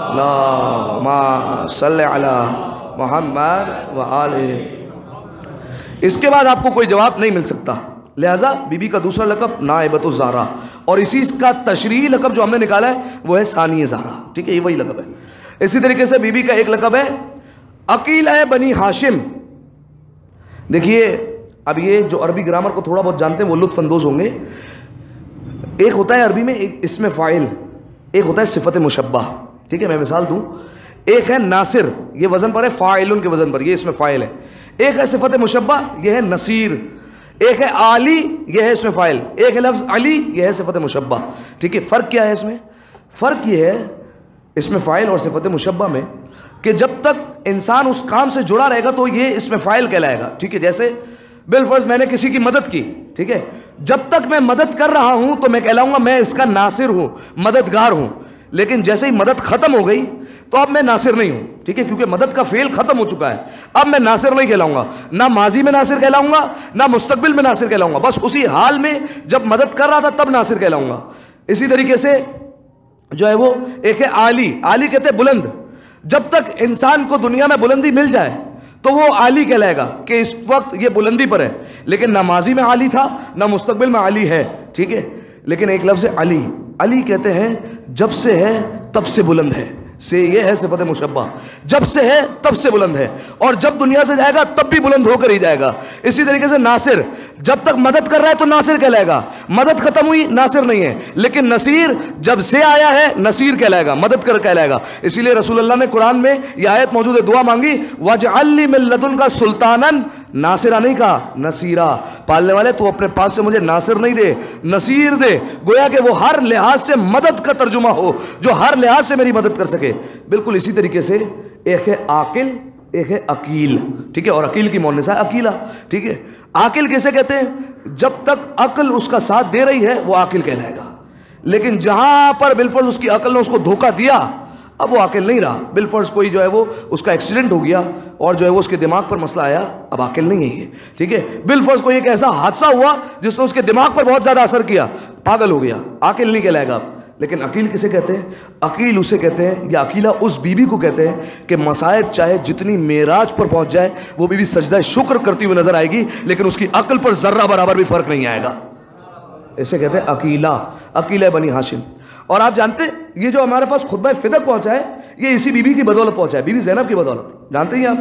اللہم صلی علی محمد وآلہ۔ اس کے بعد آپ کو کوئی جواب نہیں مل سکتا، لہٰذا بی بی کا دوسرا لقب نائبۃ الزہرا، اور اسی کا تشریحی لقب جو ہم نے نکالا ہے وہ ہے ثانی زہرا، ٹھیک ہے، یہ وہی لقب ہے۔ اسی طریقے سے بی بی کا ایک لقب ہے عقیلہ بنی ہاشم۔ دیکھیے اب یہ جو عربی گرامر کو تھوڑا بہت جانتے ہیں وہ لطف اندوز ہوں گے۔ ایک ہوتا ہے عربی میں اسم فاعل، ایک ہوتا ہے صفت مشبہ، ٹھیک ہے، میں مثال دوں، ایک ہے ناصر، یہ وزن پر ہے فاعلن کے وزن پر، یہ اسم فاعل ہے۔ ایک ہے صفت مشبہ، یہ ہے نصیر۔ ایک ہے علی، یہ ہے اسم فاعل۔ ایک ہے لفظ علی، یہ ہے صفت مشبہ، ٹھیک ہے۔ فرق کیا ہے اس میں؟ فرق یہ ہے اسم فاعل اور صفت مشبہ میں کہ جب تک انسان اس کام سے جڑا رہے گا تو یہ اسم فاعل کہلائے گا، ٹھیک ہے۔ جیسے بالفرض میں نے کسی کی مدد کی، ٹھیک ہے، جب تک میں مدد کر رہا ہوں تو میں کہلاؤں گا میں اس کا ناصر ہوں، مددگار ہوں، لیکن جیسے ہی مدد ختم ہو گئی تو اب میں ناصر نہیں ہوں، ٹھیک ہے، کیونکہ مدد کا فعل ختم ہو چکا ہے۔ اب میں ناصر نہیں کہلاؤں گا، نہ ماضی میں ناصر کہلاؤں گا، نہ مستقبل میں ناصر کہلاؤں گا، بس اسی حال میں جب مدد کر رہا تھا تب ناصر کہلاؤں گا۔ اسی طریقے سے جو ہے وہ ایک ہے عالی، عالی کہتے ہیں بلند۔ جب تک انسان کو دنیا میں بلندی مل جائے تو وہ عالی کہلائے گا کہ اس وقت یہ بلندی پر ہے، لیکن نہ ماضی میں عالی تھا نہ مستقبل میں عالی ہے، ٹھیک ہے۔ لیکن ایک لفظ علی، علی کہتے ہیں جب سے ہے تب سے بلند ہے، سے یہ ہے صفت مشبہ، جب سے ہے تب سے بلند ہے، اور جب دنیا سے جائے گا تب بھی بلند ہو کر ہی جائے گا۔ اسی طریقے سے ناصر، جب تک مدد کر رہا ہے تو ناصر کہلائے گا، مدد ختم ہوئی ناصر نہیں ہے، لیکن نصیر جب سے آیا ہے نصیر کہلائے گا، مدد کر کہلائے گا۔ اسی لیے رسول اللہ نے قرآن میں یہ آیت موجود ہے، دعا مانگی وَاجْعَلْ لِي مِن لَّدُنْكَ سُلْطَانًا، ناصرہ نہیں کہا، نصیرہ، پالنے والے تو اپنے پاس سے مجھے ناصر نہیں دے، نصیر دے، گویا کہ وہ ہر لحاظ سے مدد کا ترجمہ ہو، جو ہر لحاظ سے میری مدد کر سکے۔ بالکل اسی طریقے سے ایک ہے عاقل، ایک ہے عقیل، ٹھیک ہے، اور عقیل کی مؤنث ہے عقیلہ، ٹھیک ہے۔ عاقل کیسے کہتے ہیں؟ جب تک عقل اس کا ساتھ دے رہی ہے وہ عاقل کہلائے گا، لیکن جہاں پر بالفرض اس کی عقل نے اس کو دھوکہ دیا اب وہ عاقل نہیں رہا۔ بالفرض کوئی جو ہے وہ اس کا ایکسیڈنٹ ہو گیا اور جو ہے وہ اس کے دماغ پر مسئلہ آیا، اب عاقل نہیں ہے یہ، ٹھیک ہے۔ بالفرض کوئی ایک ایسا حادثہ ہوا جس نے اس کے دماغ پر بہت زیادہ اثر کیا، پاگل ہو گیا، عاقل نہیں کہلائے گا اب۔ لیکن عقیل کسے کہتے ہیں؟ عقیل اسے کہتے ہیں، یا عقیلہ اس بیوی کو کہتے ہیں کہ مصائب چاہے جتنی معراج پر پہنچ جائے وہ بیوی سجدہ شکر کرتی ہوئی نظر آئے گی، لیکن اس کی عقل پر ذرہ برابر بھی فرق نہیں آئے گا۔ اسے کہتے ہیں عقیلہ، عقیلہ بنی ہاشم۔ اور آپ جانتے یہ جو ہمارے پاس خطبہ فدق پہنچا ہے یہ اسی بیوی کی بدولت پہنچا ہے، بیوی زینب کی بدولت، جانتے ہیں آپ۔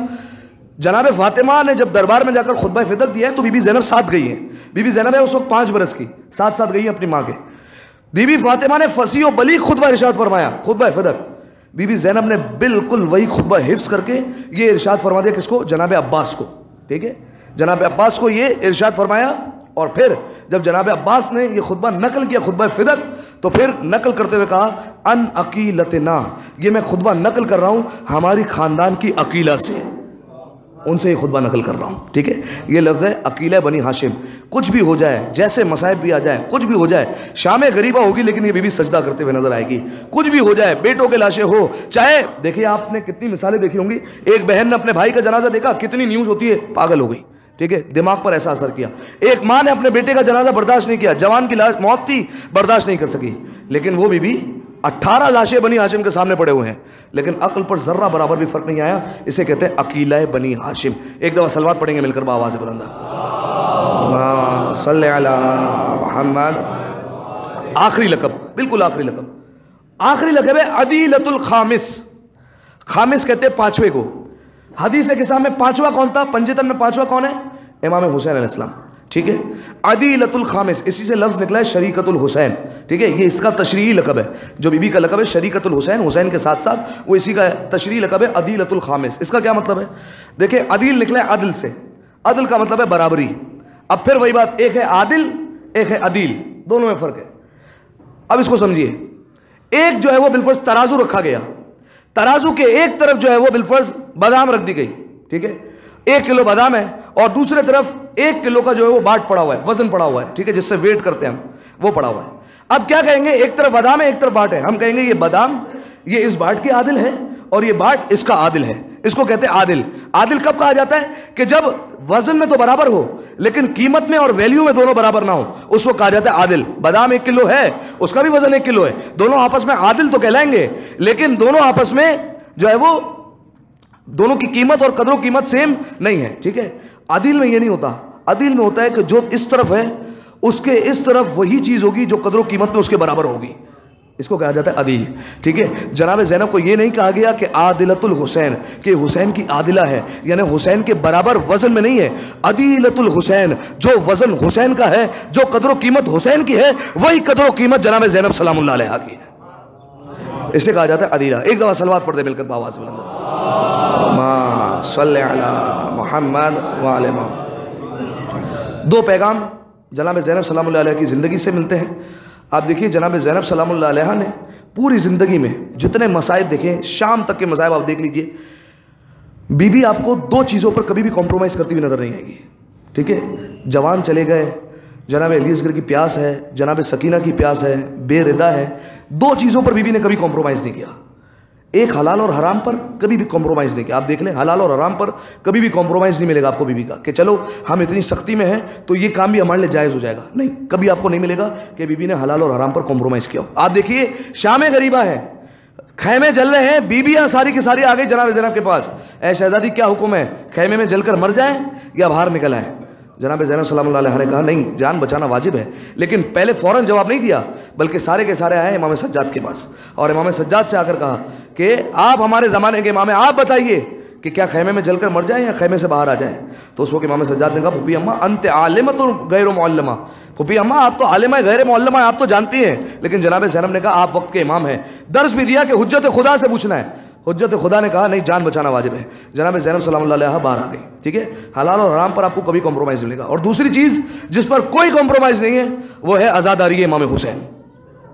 جناب فاطمہ نے جب دربار میں جا کر خطبہ فدق دیا ہے تو بی بی زینب ساتھ گئی ہیں، بی بی زینب ہے اس وقت 5 برس کی، ساتھ گئی ہیں اپنی ماں کے۔ بی بی فاطمہ نے فصیح و بلیغ خطبہ ارشاد فرمایا، خطبہ فدق۔ بی بی زینب نے بالکل وہی خطبہ حفظ کر کے یہ ارشاد فرما دیا، کس کو؟ جناب عباس کو، ٹھیک ہے، جناب عباس کو یہ ارشاد فرمایا۔ اور پھر جب جناب عباس نے یہ خطبہ نقل کیا، خطبہ فدق، تو پھر نقل کرتے ہوئے کہا ان عقیلتنا، یہ میں خطبہ نقل کر رہا ہوں ہماری خاندان کی عقیلہ سے، ان سے یہ خطبہ نقل کر رہا ہوں، ٹھیک ہے۔ یہ لفظ ہے عقیلہ بنی ہاشم۔ کچھ بھی ہو جائے، جیسے مصائب بھی آ جائے، کچھ بھی ہو جائے، شام غریبہ ہوگی لیکن یہ بیوی سجدہ کرتے ہوئے نظر آئے گی، کچھ بھی ہو جائے، بیٹوں کے لاشیں ہو، چاہے دیکھیے آپ نے کتنی مثالیں دیکھی ہوں گی، ایک بہن نے اپنے بھائی کا جنازہ دیکھا، کتنی نیوز ہوتی ہے، پاگل ہو گئی، ٹھیک ہے، دماغ پر ایسا اثر کیا۔ ایک ماں نے اپنے بیٹے کا جنازہ برداشت نہیں کیا، جوان کی موت تھی، برداشت نہیں کر سکی، لیکن وہ بھی 18 لاشیں بنی ہاشم کے سامنے پڑے ہوئے ہیں، لیکن عقل پر ذرہ برابر بھی فرق نہیں آیا۔ اسے کہتے ہیں عقیلہ بنی ہاشم۔ ایک دفعہ صلوات پڑھیں گے مل کر بآواز بلند، اللہم صلی علی محمد۔ آخری لقب، بالکل آخری لقب، آخری لقب ہے عدیلۃ الخامس۔ خامس کہتے ہیں 5ویں کو۔ حدیث کے سامنے 5واں کون تھا؟ پنجتن میں 5واں کون ہے؟ امام حسین علیہ السلام، ٹھیک ہے۔ عدیلۃ الخامس، اسی سے لفظ نکلا ہے شریکۃ الحسین، ٹھیک ہے، یہ اس کا تشریحی لقب ہے، جو بی بی کا لقب ہے شریکۃ الحسین، حسین کے ساتھ ساتھ وہ اسی کا تشریحی لقب ہے عدیلۃ الخامس۔ اس کا کیا مطلب ہے؟ دیکھیں عدیل نکلا ہے عدل سے، عدل کا مطلب ہے برابری۔ اب پھر وہی بات، ایک ہے عادل ایک ہے عدیل، دونوں میں فرق ہے۔ اب اس کو سمجھیے، ایک جو ہے وہ بالفرض ترازو رکھا گیا، ترازو کے ایک طرف جو ہے وہ بالفرض بادام رکھ دی گئی، ٹھیک ہے، 1 کلو بادام ہے، اور دوسرے طرف 1 کلو کا جو ہے وہ باٹ پڑا ہوا ہے، وزن پڑا ہوا ہے، ٹھیک ہے، جس سے ویٹ کرتے ہیں ہم، وہ پڑا ہوا ہے۔ اب کیا کہیں گے؟ ایک طرف بادام ہے ایک طرف باٹ ہے، ہم کہیں گے یہ بادام یہ اس باٹ کی عادل ہے اور یہ باٹ اس کا عادل ہے، اس کو کہتے ہیں عادل. عادل کب کہا جاتا ہے؟ کہ جب وزن میں تو برابر ہو لیکن قیمت میں اور ویلیو میں دونوں برابر نہ ہو, اس کو کہا جاتا ہے عادل. بادام 1 کلو ہے, اس کا بھی وزن 1 کلو ہے, دونوں آپس میں عادل تو کہلائیں گے لیکن دونوں آپس میں جو ہے وہ دونوں کی قیمت اور قدر و قیمت سیم نہیں ہے. ٹھیک ہے, عادل میں یہ نہیں ہوتا. عادل میں ہوتا ہے کہ جو اس طرف ہے اس کے اس طرف وہی چیز ہوگی جو قدر و قیمت میں اس کے برابر ہوگی, اس کو کہا جاتا ہے عدیل. ٹھیک ہے, جناب زینب کو یہ نہیں کہا گیا کہ عادلۃ الحسین, کہ حسین کی عادلہ ہے, یعنی حسین کے برابر وزن میں نہیں ہے. عدیلۃ الحسین, جو وزن حسین کا ہے, جو قدر و قیمت حسین کی ہے, وہی قدر و قیمت جناب زینب سلام اللہ علیہا کی ہے. اسے کہا جاتا ہے عدیلہ. ایک دفعہ صلوات پڑھ دے مل کر باواز بلند, اللہم صلی علی محمد وعلی محمد. 2 پیغام جناب زینب سلام اللہ علیہ کی زندگی سے ملتے ہیں. آپ دیکھیے جناب زینب سلام اللہ علیہ نے پوری زندگی میں جتنے مصائب دیکھیں, شام تک کے مصائب آپ دیکھ لیجئے, بی بی آپ کو 2 چیزوں پر کبھی بھی کمپرومائز کرتی ہوئی نظر نہیں آئے گی. ٹھیک ہے, جوان چلے گئے, جناب علی اصغر کی پیاس ہے, جناب سکینہ کی پیاس ہے, بے ردا ہے, 2 چیزوں پر بی بی نے کبھی کمپرومائز نہیں کیا. ایک حلال اور حرام پر کبھی بھی کمپرومائز نہیں کیا. آپ دیکھ لیں حلال اور حرام پر کبھی بھی کمپرومائز نہیں ملے گا آپ کو بی بی کا, کہ چلو ہم اتنی سختی میں ہیں تو یہ کام بھی ہمارے لیے جائز ہو جائے گا. نہیں, کبھی آپ کو نہیں ملے گا کہ بی بی نے حلال اور حرام پر کمپرومائز کیا ہو. آپ دیکھیے شام غریبہ ہے, خیمے جل رہے ہیں, بیویاں ساری کی ساری آ گئی جناب زینب کے پاس, اے شہزادی کیا حکم ہے, خیمے میں جل کر مر جائیں یا باہر نکل آئیں؟ جناب زینب سلام اللہ علیہ نے کہا نہیں, جان بچانا واجب ہے. لیکن پہلے فوراً جواب نہیں دیا بلکہ سارے کے سارے آئے امام سجاد کے پاس, اور امام سجاد سے آ کر کہا کہ آپ ہمارے زمانے کے امام ہیں, آپ بتائیے کہ کیا خیمے میں جل کر مر جائیں یا خیمے سے باہر آ جائیں؟ تو اس وقت امام سجاد نے کہا پھوپھی اماں انت عالمۃ غیر معلمہ, پھوپھی اماں آپ تو عالمہ غیر معلمہ, آپ تو جانتی ہیں. لیکن جناب زینب نے کہا آپ وقت کے امام ہیں, درس بھی دیا کہ حجت خدا سے پوچھنا ہے. حجت خدا نے کہا نہیں, جان بچانا واجب ہے. جناب زینب سلام اللہ علیہ باہر آ گئی. ٹھیک ہے, حلال اور حرام پر آپ کو کبھی کمپرومائز ملے گا. اور دوسری چیز جس پر کوئی کمپرومائز نہیں ہے وہ ہے عزاداری امام حسین.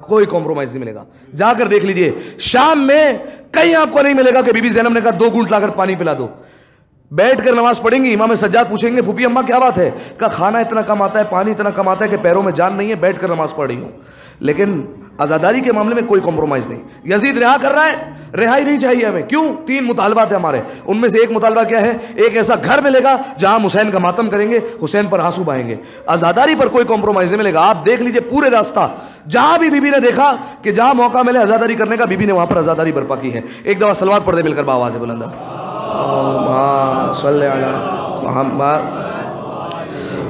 کوئی کمپرومائز نہیں ملے گا. جا کر دیکھ لیجئے شام میں کہیں آپ کو نہیں ملے گا کہ بی بی زینب نے کہا 2 گھونٹ لا کر پانی پلا دو. بیٹھ کر نماز پڑھیں گی, امام سجاد پوچھیں گے پھوپھی اماں کیا بات ہے؟ کہا کھانا اتنا کم آتا ہے, پانی اتنا کم آتا ہے کہ پیروں میں جان نہیں ہے, بیٹھ کر نماز پڑھ رہی ہوں. لیکن عزاداری کے معاملے میں کوئی کمپرومائز نہیں. یزید رہا کر رہا ہے, رہائی نہیں چاہیے ہمیں. کیوں؟ 3 مطالبات ہیں ہمارے, ان میں سے ایک مطالبہ کیا ہے؟ ایک ایسا گھر ملے گا جہاں ہم حسین کا ماتم کریں گے, حسین پر آنسو بہائیں گے. عزاداری پر کوئی کمپرومائز نہیں ملے گا. آپ دیکھ لیجئے پورے راستہ جہاں بھی بی بی نے دیکھا کہ جہاں موقع ملے عزاداری کرنے کا, بی بی نے وہاں پر عزاداری برپا کی ہے. ایک دفعہ صلوات پڑھ دے مل کر باواز بلند, اللہم صلی علی محمد.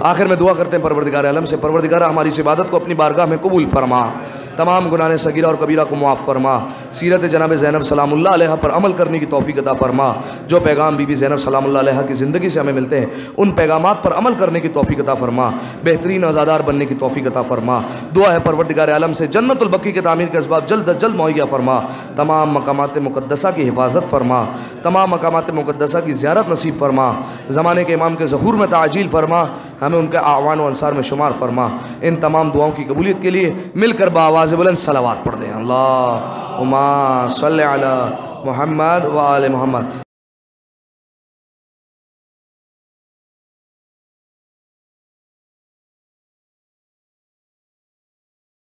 آخر میں دعا کرتے ہیں پروردگار عالم سے, پروردگار ہماری اس عبادت کو اپنی بارگاہ میں قبول فرما, تمام گناہ صغیرہ اور کبیرہ کو معاف فرما, سیرت جناب زینب سلام اللہ علیہ پر عمل کرنے کی توفیق عطا فرما. جو پیغام بی بی زینب سلام اللہ علیہ کی زندگی سے ہمیں ملتے ہیں ان پیغامات پر عمل کرنے کی توفیق عطا فرما, بہترین عزادار بننے کی توفیق عطا فرما. دعا ہے پروردگار عالم سے جنت البقیع کے تعمیر کے اسباب جلد از جلد مہیا فرما, تمام مقامات مقدسہ کی حفاظت فرما, تمام مقامات مقدسہ کی زیارت نصیب فرما, زمانے کے امام کے ظہور میں تعجیل فرما, ہمیں ان کے اعوان و انصار میں شمار فرما. ان تمام دعاؤں کی قبولیت کے لیے مل کر بآواز بلند صلوات پڑھ دیں, اللہم صلی علی محمد و آل محمد.